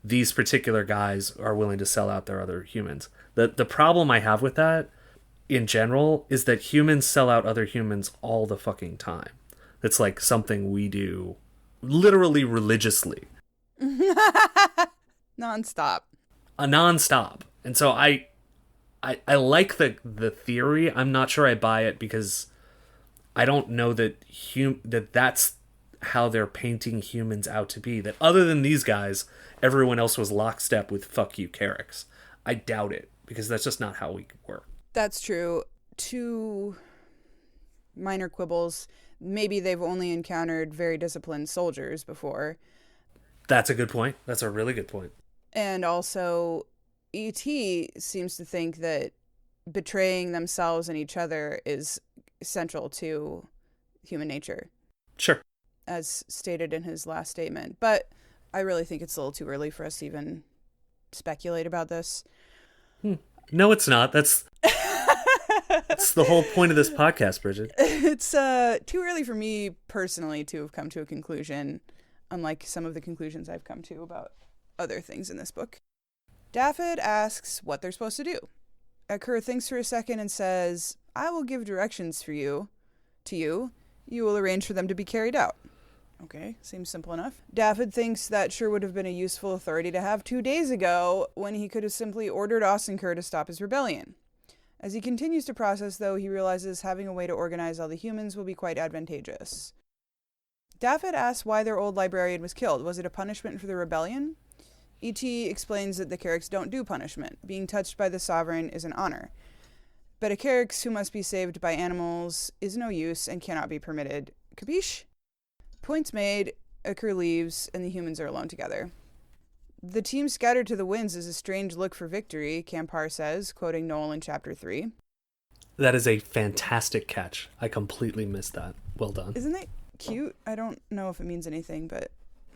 these particular guys are willing to sell out their other humans. The problem I have with that, in general, is that humans sell out other humans all the fucking time. It's like something we do literally religiously. Non-stop. nonstop. And so I like the theory. I'm not sure I buy it because I don't know that that's how they're painting humans out to be. That other than these guys, everyone else was lockstep with fuck you Carricks. I doubt it because that's just not how we work. That's true. Two minor quibbles. Maybe they've only encountered very disciplined soldiers before. That's a good point. That's a really good point. And also, E.T. seems to think that betraying themselves and each other is central to human nature. Sure. As stated in his last statement. But I really think it's a little too early for us to even speculate about this. No, it's not. That's the whole point of this podcast, Brigid. It's too early for me personally to have come to a conclusion, unlike some of the conclusions I've come to about other things in this book. Dafyd asks what they're supposed to do. Ekur thinks for a second and says, I will give directions to you. You will arrange for them to be carried out. Okay, seems simple enough. Dafyd thinks that sure would have been a useful authority to have 2 days ago when he could have simply ordered Ossincur to stop his rebellion. As he continues to process, though, he realizes having a way to organize all the humans will be quite advantageous. Dafyd asks why their old librarian was killed. Was it a punishment for the rebellion? E.T. explains that the Carricks don't do punishment. Being touched by the Sovran is an honor. But a Carricks who must be saved by animals is no use and cannot be permitted. Capiche? Points made, Ekur leaves, and the humans are alone together. The team scattered to the winds is a strange look for victory, Campar says, quoting Noel in Chapter 3. That is a fantastic catch. I completely missed that. Well done. Isn't that cute? I don't know if it means anything, but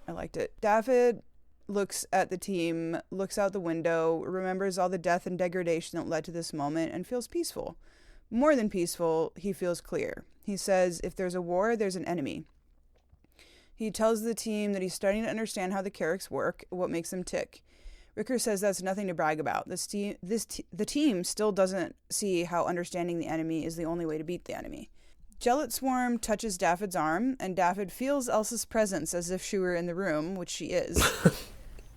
I liked it. Dafyd looks at the team, looks out the window, remembers all the death and degradation that led to this moment, and feels peaceful. More than peaceful, he feels clear. He says, if there's a war, there's an enemy. He tells the team that he's starting to understand how the Carricks work, what makes them tick. Ricker says that's nothing to brag about. The team still doesn't see how understanding the enemy is the only way to beat the enemy. Jellet Swarm touches Dafyd's arm, and Dafyd feels Elsa's presence as if she were in the room, which she is.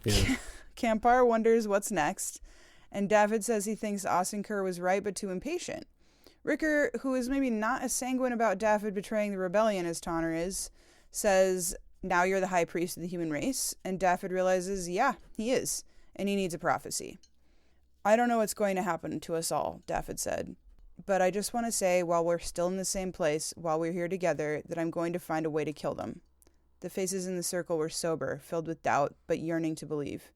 Yeah. Campar wonders what's next, and Dafyd says he thinks Ossincur was right but too impatient. Ricker, who is maybe not as sanguine about Dafyd betraying the rebellion as Tonner is, says, now you're the high priest of the human race, and Dafyd realizes, yeah, he is, and he needs a prophecy. I don't know what's going to happen to us all, Dafyd said, but I just want to say, while we're still in the same place, while we're here together, that I'm going to find a way to kill them. The faces in the circle were sober, filled with doubt, but yearning to believe.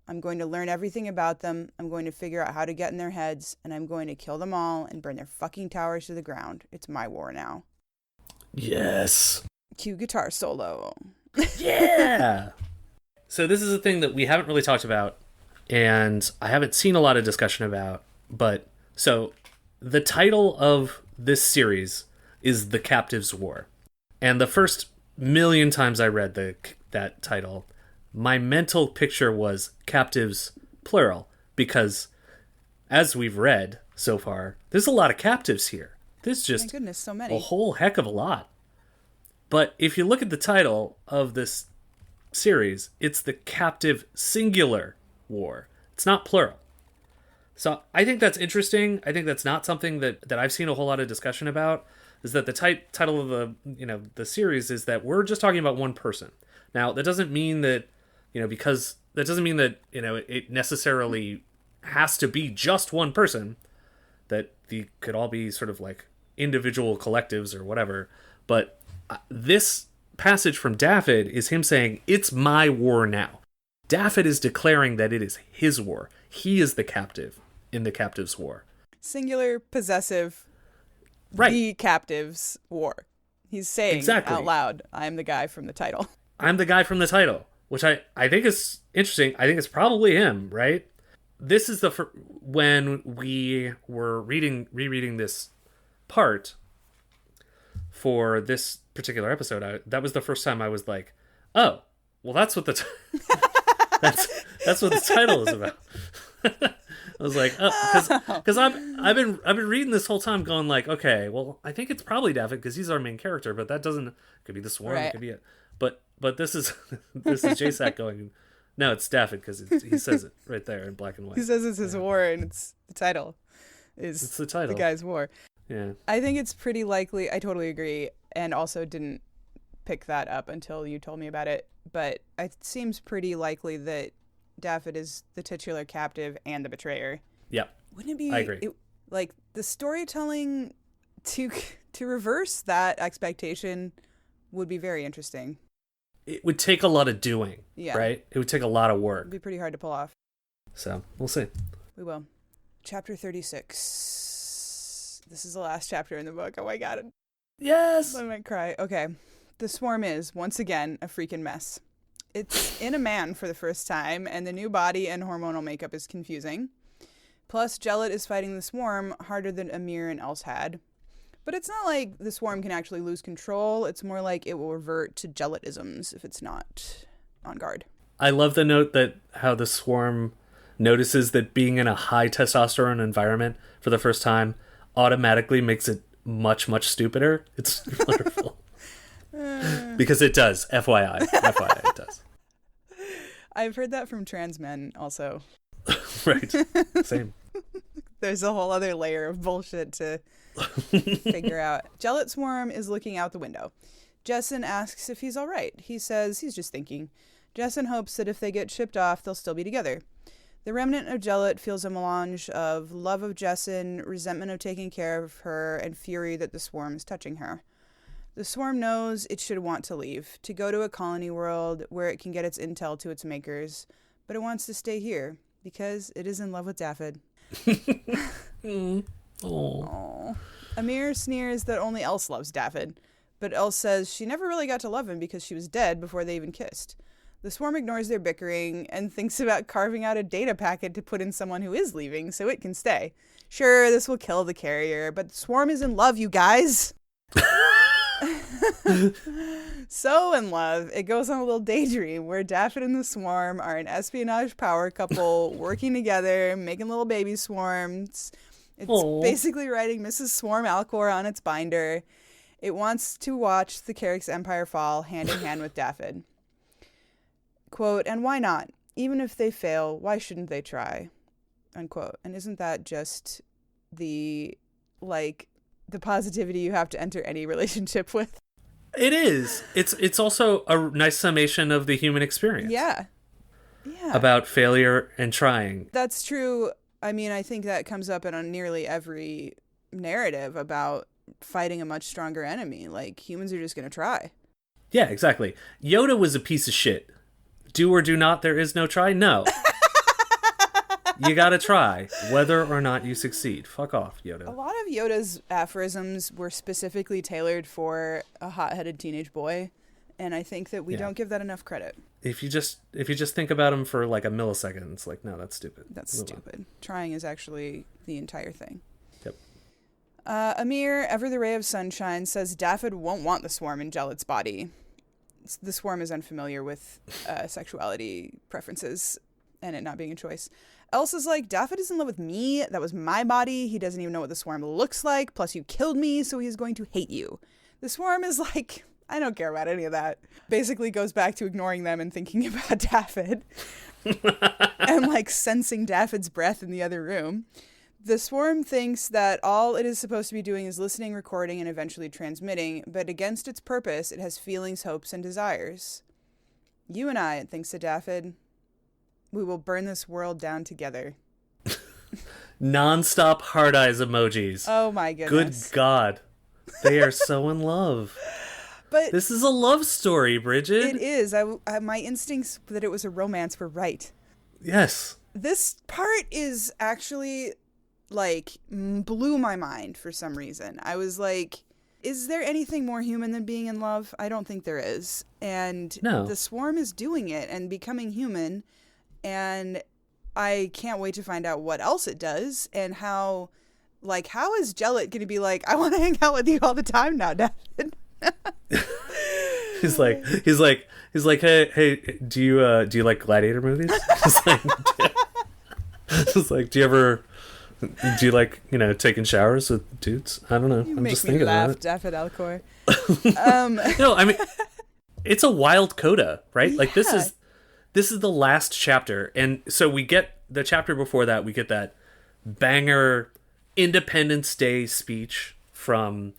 I'm going to learn everything about them, I'm going to figure out how to get in their heads, and I'm going to kill them all and burn their fucking towers to the ground. It's my war now. Yes. Cue guitar solo. Yeah. So this is a thing that we haven't really talked about, and I haven't seen a lot of discussion about, but so the title of this series is The Captives' War. And the first million times I read that title, my mental picture was captives, plural, because as we've read so far, there's a lot of captives here. There's just My goodness, so many. a whole heck of a lot. But if you look at the title of this series, it's the Captive Singular War. It's not plural. So I think that's interesting. I think that's not something that I've seen a whole lot of discussion about, is that the title of the series is that we're just talking about one person. Now, that doesn't mean that, because that doesn't mean that, it necessarily has to be just one person, that they could all be sort of like individual collectives or whatever. But this passage from Dafyd is him saying, it's my war now. Dafyd is declaring that it is his war. He is the captive in the captives' war. Singular, possessive, Right. The captives' war. He's saying Exactly. out loud, I'm the guy from the title. I'm the guy from the title, which I think is interesting. I think it's probably him, right? This is when we were rereading this part for this particular episode, that was the first time I was like, oh, well, that's what that's what the title is about. I was like, because I've been reading this whole time, going like, okay, well, I think it's probably Dafyd because he's our main character, but that doesn't. It could be the Swarm, Right. it could be it. But this is J.S.A. going, No, it's Dafyd because he says it right there in black and white. He says it's his war, and it's the title. It's the title. The guy's war. Yeah. I think it's pretty likely. I totally agree, and also didn't pick that up until you told me about it. But it seems pretty likely that Dafyd is the titular captive and the betrayer. Yeah. Wouldn't it be? I agree. Like the storytelling to reverse that expectation would be very interesting. It would take a lot of doing. Yeah. Right. It would take a lot of work. It'd be pretty hard to pull off. So we'll see. We will. Chapter 36. This is the last chapter in the book. Oh my god. Yes. I might cry. Okay. The swarm is, once again, a freaking mess. It's in a man for the first time, and the new body and hormonal makeup is confusing. Plus, Jellet is fighting the swarm harder than Amir and Else had. But it's not like the swarm can actually lose control. It's more like it will revert to Jellet-isms if it's not on guard. I love the note that how the swarm notices that being in a high testosterone environment for the first time automatically makes it much, much stupider. It's wonderful. Because it does. FYI. FYI, it does. I've heard that from trans men also. Right. Same. There's a whole other layer of bullshit to figure out. Jellet Swarm is looking out the window. Jessen asks if he's all right. He says he's just thinking. Jessen hopes that if they get shipped off, they'll still be together. The remnant of Jellet feels a melange of love of Jessen, resentment of taking care of her, and fury that the swarm is touching her. The swarm knows it should want to leave, to go to a colony world where it can get its intel to its makers, but it wants to stay here because it is in love with Dafyd. Aww. Amir sneers that only Else loves Dafyd, but Else says she never really got to love him because she was dead before they even kissed. The swarm ignores their bickering and thinks about carving out a data packet to put in someone who is leaving so it can stay. Sure, this will kill the carrier, but the swarm is in love, you guys. So in love, it goes on a little daydream where Dafyd and the swarm are an espionage power couple working together, making little baby swarms. It's basically writing Mrs. Swarm Alkhor on its binder. It wants to watch the Carrick's empire fall hand in hand with Dafyd. Quote, and why not? Even if they fail, why shouldn't they try? Unquote. And isn't that just the positivity you have to enter any relationship with? It is. It's also a nice summation of the human experience. Yeah. About failure and trying. That's true. I mean, I think that comes up in nearly every narrative about fighting a much stronger enemy. Like, humans are just going to try. Yeah, exactly. Yoda was a piece of shit. Do or do not, there is no try? No. You gotta try, whether or not you succeed. Fuck off, Yoda. A lot of Yoda's aphorisms were specifically tailored for a hot-headed teenage boy, and I think that we don't give that enough credit. If you just think about him for like a millisecond, it's like, no, that's stupid. That's stupid. Trying is actually the entire thing. Yep. Amir, ever the ray of sunshine, says Dafyd won't want the swarm in Jellet's body. The swarm is unfamiliar with sexuality preferences and it not being a choice. Else is like, Dafyd is in love with me. That was my body. He doesn't even know what the swarm looks like. Plus, you killed me, so he's going to hate you. The swarm is like, I don't care about any of that. Basically goes back to ignoring them and thinking about Dafyd. And like sensing Dafyd's breath in the other room. The swarm thinks that all it is supposed to be doing is listening, recording, and eventually transmitting, but against its purpose, it has feelings, hopes, and desires. You and I, it thinks to Dafyd, we will burn this world down together. Non-stop hard eyes emojis. Oh my goodness. Good God. They are so in love. But this is a love story, Brigid. It is. My instincts that it was a romance were right. Yes. This part is actually, like, blew my mind for some reason. I was like, is there anything more human than being in love? I don't think there is. And the swarm is doing it and becoming human. And I can't wait to find out what else it does and how is Jellet going to be like, I want to hang out with you all the time now, Dafyd? He's like, hey, do you like gladiator movies? It's like, do you like, taking showers with dudes? I don't know. I'm just thinking about it. Dafyd Alkhor. No, I mean, it's a wild coda, right? Yeah. Like, this is the last chapter, and so we get the chapter before that. We get that banger Independence Day speech from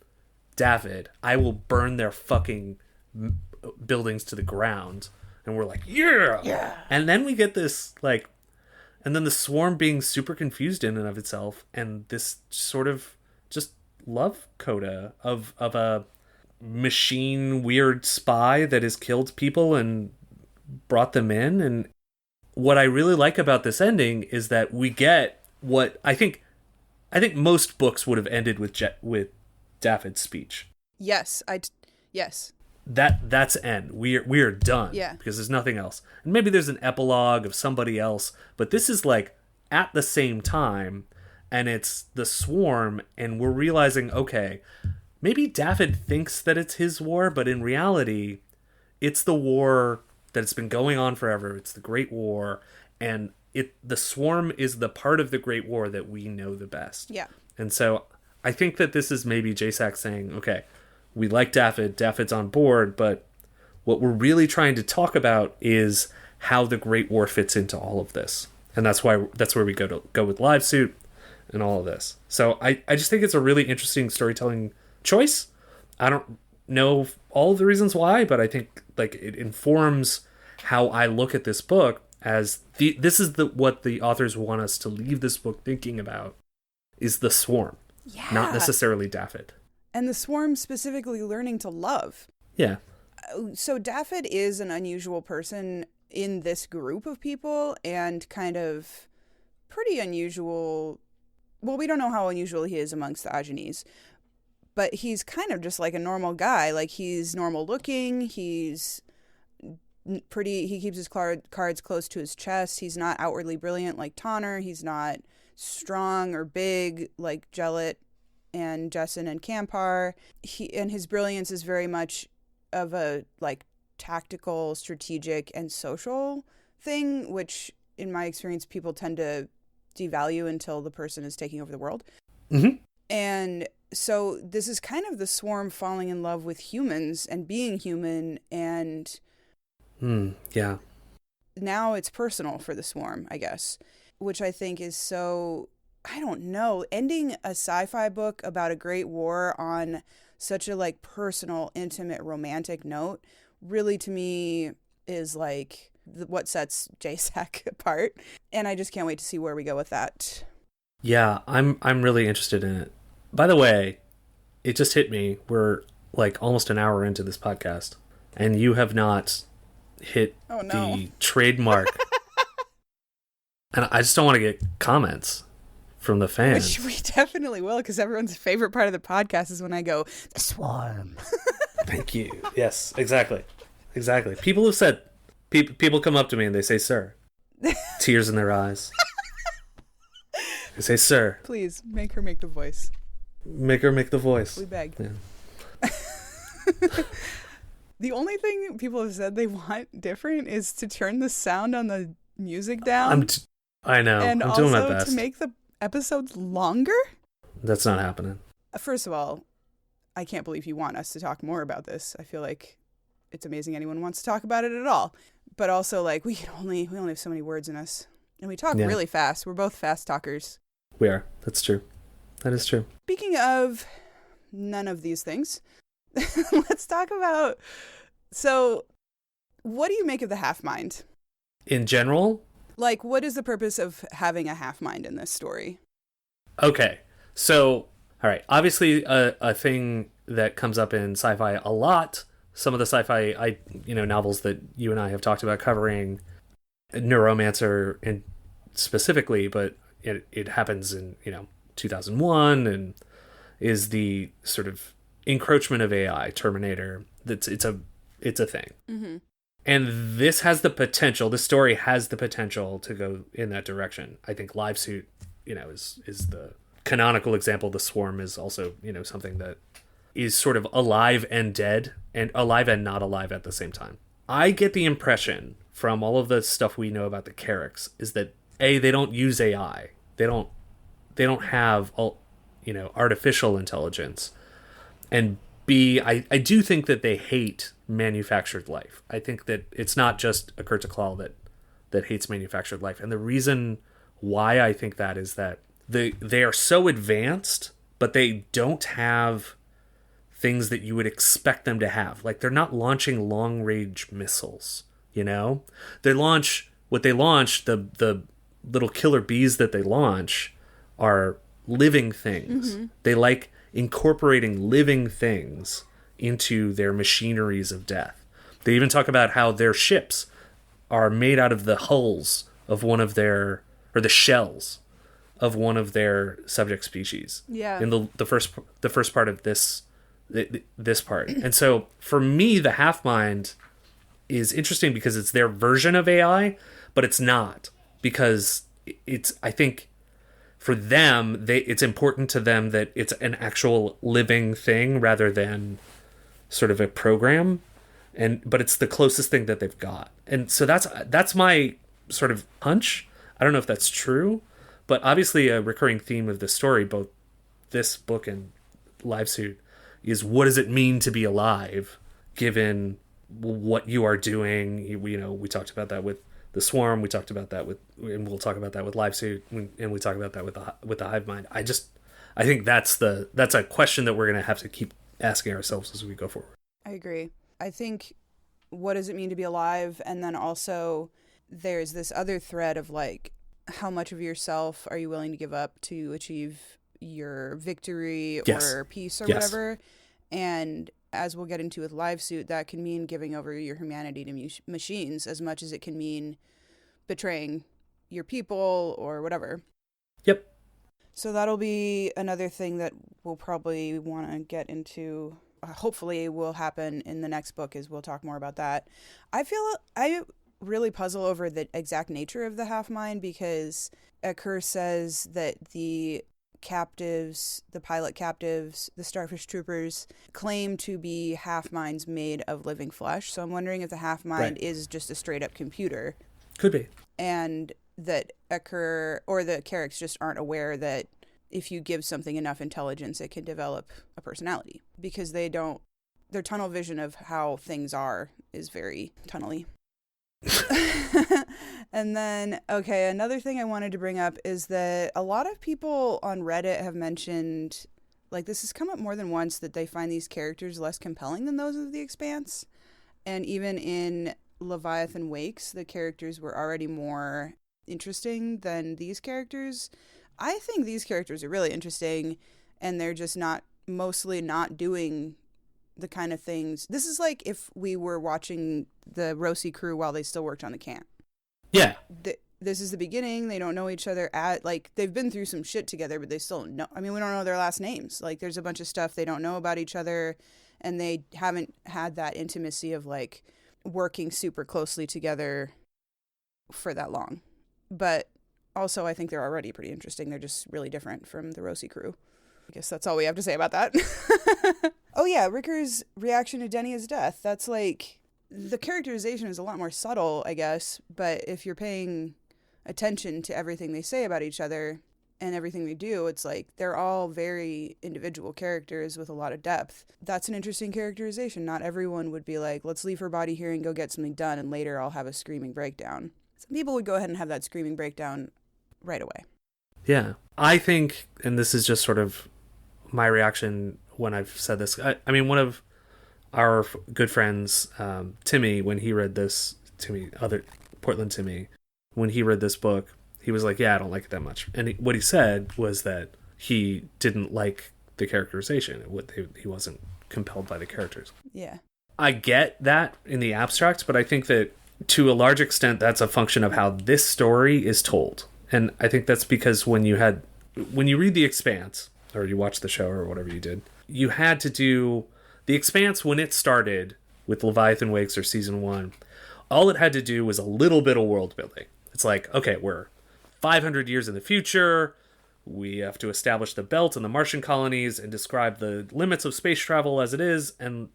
Dafyd. I will burn their fucking buildings to the ground, and we're like, yeah. And then we get this like, and then the swarm being super confused in and of itself, and this sort of just love coda of a machine weird spy that has killed people and brought them in. And what I really like about this ending is that we get what I think most books would have ended with Dafyd's speech. Yes, yes. That's end. We're done. Yeah. Because there's nothing else. And maybe there's an epilogue of somebody else, but this is like at the same time, and it's the swarm, and we're realizing, okay, maybe Dafyd thinks that it's his war, but in reality, it's the war that's been going on forever. It's the Great War, and the swarm is the part of the Great War that we know the best. Yeah. And so I think that this is maybe J.S.A saying, okay, we like Dafyd's on board, but what we're really trying to talk about is how the Great War fits into all of this. And that's where we go with livesuit and all of this. So I just think it's a really interesting storytelling choice. I don't know all of the reasons why, but I think like it informs how I look at this book as this is what the authors want us to leave this book thinking about is the swarm, not necessarily Dafyd. And the swarm specifically learning to love. Yeah. So Dafyd is an unusual person in this group of people, and kind of pretty unusual. Well, we don't know how unusual he is amongst the Ajani's, but he's kind of just like a normal guy. Like, he's normal looking. He's pretty. He keeps his cards close to his chest. He's not outwardly brilliant like Tonner. He's not strong or big like Jellet and Jesson and Campar. And his brilliance is very much of a like tactical, strategic, and social thing, which in my experience people tend to devalue until the person is taking over the world. Mm-hmm. And so this is kind of the swarm falling in love with humans and being human, and yeah. Now it's personal for the swarm, I guess, which I think is so, I don't know, ending a sci-fi book about a great war on such a like personal, intimate, romantic note really to me is like what sets J.S.A apart. And I just can't wait to see where we go with that. Yeah, I'm really interested in it. By the way, it just hit me. We're like almost an hour into this podcast, and you have not hit the trademark. And I just don't want to get comments from the fans. Which we definitely will, because everyone's favorite part of the podcast is when I go, the swarm. Thank you. Yes, exactly. People have said, people come up to me and they say, sir. Tears in their eyes. They say, sir. Please, make her make the voice. Make her make the voice. We beg. Yeah. The only thing people have said they want different is to turn the sound on the music down. I know. And I'm doing my also best. to make the episodes longer. That's not happening. First of all, I can't believe you want us to talk more about this. I feel like it's amazing anyone wants to talk about it at all. But also, like, we only have so many words in us. And we talk really fast. We're both fast talkers. We are. That's true. That is true. Speaking of none of these things, let's talk about... So, what do you make of the half mind? In general? Like, what is the purpose of having a half mind in this story? Okay. So, all right. Obviously, a thing that comes up in sci-fi a lot, some of the sci-fi novels that you and I have talked about covering, Neuromancer and specifically, but it happens in 2001, and is the sort of encroachment of AI, Terminator. It's a thing. Mm-hmm. And this has the potential. This story has the potential to go in that direction. I think Livesuit, is the canonical example. The Swarm is also, something that is sort of alive and dead, and alive and not alive at the same time. I get the impression from all of the stuff we know about the Carracks is that A, they don't use AI. They don't have artificial intelligence. And B, I do think that they hate manufactured life. I think that it's not just Ekur-Tklal that that hates manufactured life. And the reason why I think that is that they are so advanced, but they don't have things that you would expect them to have. Like, they're not launching long-range missiles, you know? The little killer bees that they launch are living things. Mm-hmm. They like incorporating living things into their machineries of death. They even talk about how their ships are made out of the hulls of or the shells of one of their subject species. Yeah. In the first part of this part. And so for me, the half mind is interesting because it's their version of AI, but it's not, because I think for them, it's important to them that it's an actual living thing rather than sort of a program. But it's the closest thing that they've got. And so that's my sort of hunch. I don't know if that's true, but obviously a recurring theme of the story, both this book and Livesuit, is what does it mean to be alive given what you are doing? We talked about that with the Swarm. We talked about that and we'll talk about that with Livesuit, and we talk about that with the hive mind. I think that's a question that we're going to have to keep asking ourselves as we go forward. I agree. I think, what does it mean to be alive? And then also there's this other thread of like, how much of yourself are you willing to give up to achieve your victory or peace or whatever? And as we'll get into with Livesuit, that can mean giving over your humanity to machines as much as it can mean betraying your people or whatever. Yep. So that'll be another thing that we'll probably want to get into. Hopefully will happen in the next book, is we'll talk more about that. I really puzzle over the exact nature of the half mind, because Ekur says that the captives, the pilot captives, the starfish troopers claim to be half minds made of living flesh. So I'm wondering if the half mind is just a straight up computer. Could be. And that Ekur or the Carricks just aren't aware that if you give something enough intelligence, it can develop a personality, because their tunnel vision of how things are is very tunnely. And then, another thing I wanted to bring up is that a lot of people on Reddit have mentioned, like, this has come up more than once, that they find these characters less compelling than those of The Expanse. And even in Leviathan Wakes, the characters were already more interesting than these characters. I think these characters are really interesting, and they're just mostly not doing the kind of things. This is like if we were watching the Roci crew while they still worked on the camp. Yeah. This is the beginning. They don't know each other they've been through some shit together, but they still know. I mean, we don't know their last names. Like, there's a bunch of stuff they don't know about each other, and they haven't had that intimacy of like working super closely together for that long. But also, I think they're already pretty interesting. They're just really different from the Roci crew. I guess that's all we have to say about that. Oh yeah, Ricker's reaction to Denya's death. That's like, the characterization is a lot more subtle, I guess, but if you're paying attention to everything they say about each other and everything they do, it's like they're all very individual characters with a lot of depth. That's an interesting characterization. Not everyone would be like, let's leave her body here and go get something done, and later I'll have a screaming breakdown. Some people would go ahead and have that screaming breakdown right away. Yeah. I think, and this is just sort of my reaction when I've said this, I mean, one of our good friends, Timmy, when he read this, Portland Timmy, when he read this book, he was like, yeah, I don't like it that much. And what he said was that he didn't like the characterization. He wasn't compelled by the characters. Yeah. I get that in the abstract, but I think that to a large extent, that's a function of how this story is told. And I think that's because when you read The Expanse, or you watch the show or whatever you did, you had to do The Expanse when it started with Leviathan Wakes or season 1. All it had to do was a little bit of world building. It's like, okay, we're 500 years in the future. We have to establish the belt and the Martian colonies and describe the limits of space travel as it is. And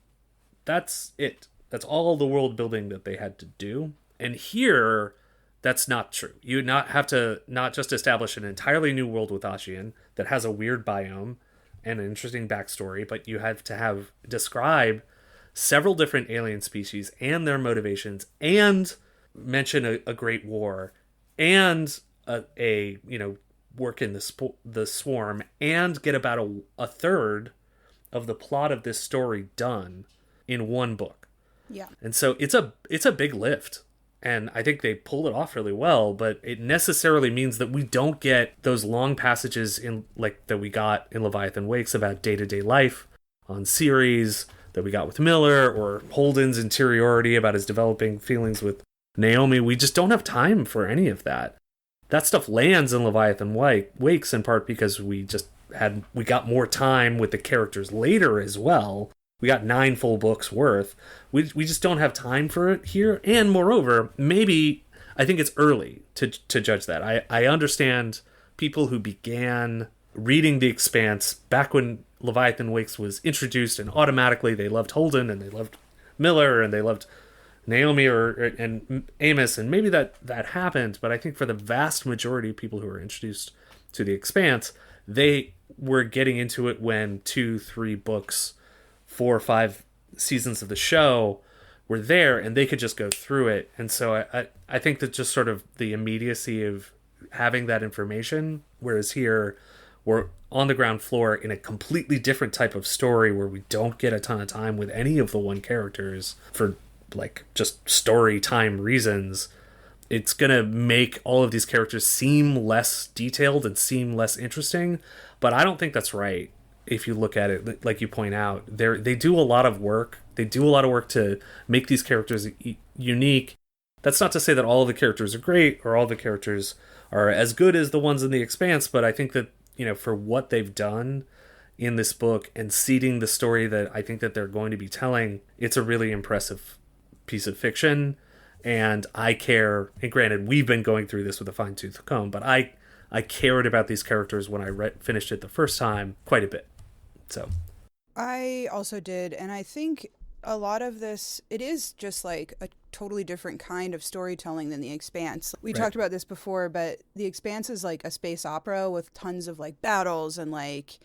that's it. That's all the world building that they had to do. And here, that's not true. You have to not just establish an entirely new world with Ashian that has a weird biome and an interesting backstory, but you have to describe several different alien species and their motivations and mention a great war and a work in the swarm and get about a third of the plot of this story done in one book. Yeah. And so it's a big lift. And I think they pulled it off really well, but it necessarily means that we don't get those long passages in like that we got in Leviathan Wakes about day-to-day life on Ceres that we got with Miller, or Holden's interiority about his developing feelings with Naomi. We just don't have time for any of that. That stuff lands in Leviathan Wakes in part because we got more time with the characters later as well. We got 9 full books worth. We just don't have time for it here. And moreover, maybe I think it's early to judge that. I understand people who began reading The Expanse back when Leviathan Wakes was introduced, and automatically they loved Holden and they loved Miller and they loved Naomi and Amos, and maybe that happened. But I think for the vast majority of people who were introduced to The Expanse, they were getting into it when 2, 3 books, 4 or 5 seasons of the show were there, and they could just go through it. And so I think that just sort of the immediacy of having that information, whereas here we're on the ground floor in a completely different type of story where we don't get a ton of time with any of the one characters for like just story time reasons. It's gonna make all of these characters seem less detailed and seem less interesting, but I don't think that's right. If you look at it, like you point out, they do a lot of work. They do a lot of work to make these characters unique. That's not to say that all of the characters are great or all the characters are as good as the ones in The Expanse, but I think that, for what they've done in this book and seeding the story that I think that they're going to be telling, it's a really impressive piece of fiction. And I care, and granted, we've been going through this with a fine-tooth comb, but I cared about these characters when I finished it the first time quite a bit. So I also did, and I think a lot of this, it is just like a totally different kind of storytelling than The Expanse. We talked about this before, but The Expanse is like a space opera with tons of like battles and like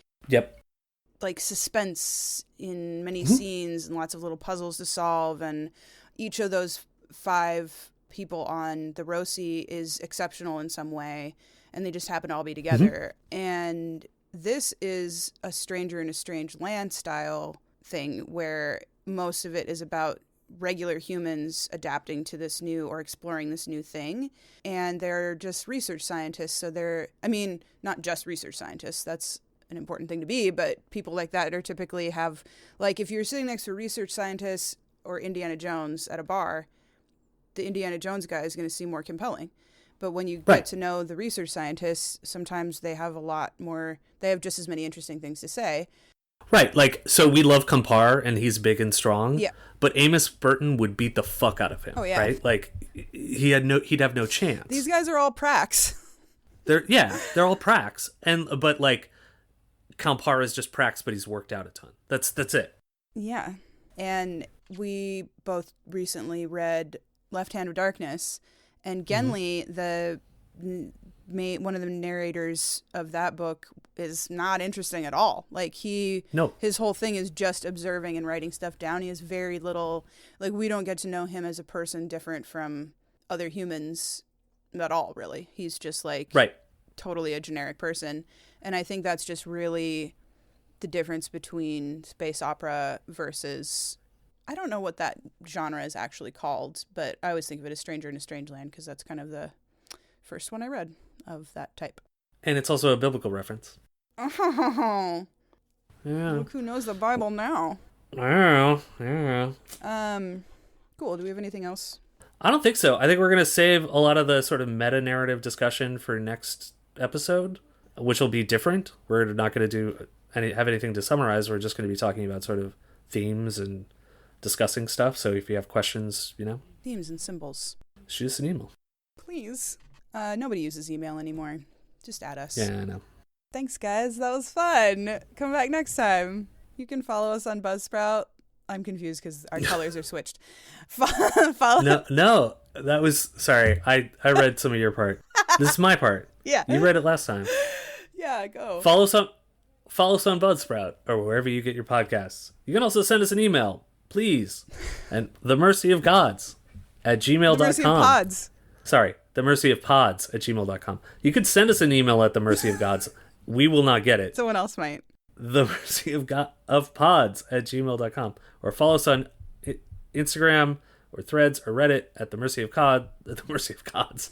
suspense in many scenes and lots of little puzzles to solve, and each of those 5 people on the Roci is exceptional in some way, and they just happen to all be together. And this is a stranger in a strange land style thing where most of it is about regular humans adapting to this new or exploring this new thing. And they're just research scientists. So not just research scientists. That's an important thing to be, but people like that are typically have, like, if you're sitting next to a research scientist or Indiana Jones at a bar, the Indiana Jones guy is going to seem more compelling. But when you get to know the research scientists, sometimes they have they have just as many interesting things to say. Right, like, so we love Kampar, and he's big and strong. Yeah. But Amos Burton would beat the fuck out of him. Oh, yeah. Right? Like, he'd have no chance. These guys are all Prax. They're all Prax. But like, Kampar is just Prax, but he's worked out a ton. That's it. Yeah. And we both recently read Left Hand of Darkness, and Genly, one of the narrators of that book, is not interesting at all. Like, his whole thing is just observing and writing stuff down. He has very little, like, we don't get to know him as a person different from other humans at all, really. He's just like totally a generic person. And I think that's just really the difference between space opera versus, I don't know what that genre is actually called, but I always think of it as Stranger in a Strange Land because that's kind of the first one I read of that type. And it's also a biblical reference. Oh. Yeah. Look who knows the Bible now. Yeah. Cool. Do we have anything else? I don't think so. I think we're going to save a lot of the sort of meta-narrative discussion for next episode, which will be different. We're not going to have anything to summarize. We're just going to be talking about sort of themes and discussing stuff. So if you have questions, themes and symbols, shoot us an email, please. Nobody uses email anymore. Just add us. Yeah, I know. Thanks, guys. That was fun. Come back next time. You can follow us on Buzzsprout. I'm confused because our colors are switched. Follow. No, that was, sorry. I read some of your part. This is my part. Yeah. You read it last time. Yeah, go. Follow us on Buzzsprout or wherever you get your podcasts. You can also send us an email, please. And the mercy of gods at gmail.com. The Mercy of Pods. Sorry, themercyofpods at gmail.com. You could send us an email at themercyofgods. We will not get it. Someone else might. Themercyofpods at gmail.com. Or follow us on Instagram or Threads or Reddit at the Mercy of Gods. The Mercy of Tods.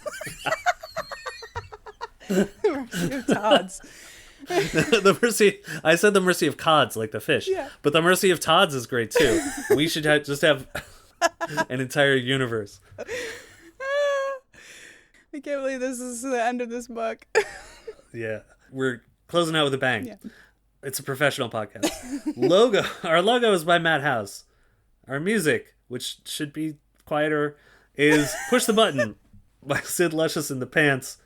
I said the Mercy of Cods, like the fish. Yeah. But the Mercy of Tods is great too. We should just have an entire universe. I can't believe this is the end of this book. Yeah. We're closing out with a bang. Yeah. It's a professional podcast. Our logo is by Matt House. Our music, which should be quieter, is Push the Button by Sid Luscious in the Pants.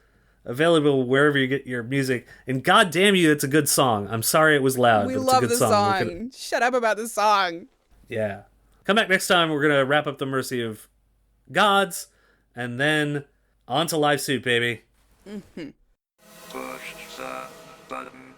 Available wherever you get your music. And god damn you, it's a good song. I'm sorry it was loud, We but love it's a the good song. song. Shut up about the song. Yeah. Come back next time. We're going to wrap up the Mercy of Gods. And then on to Live Suit, baby. Push the button.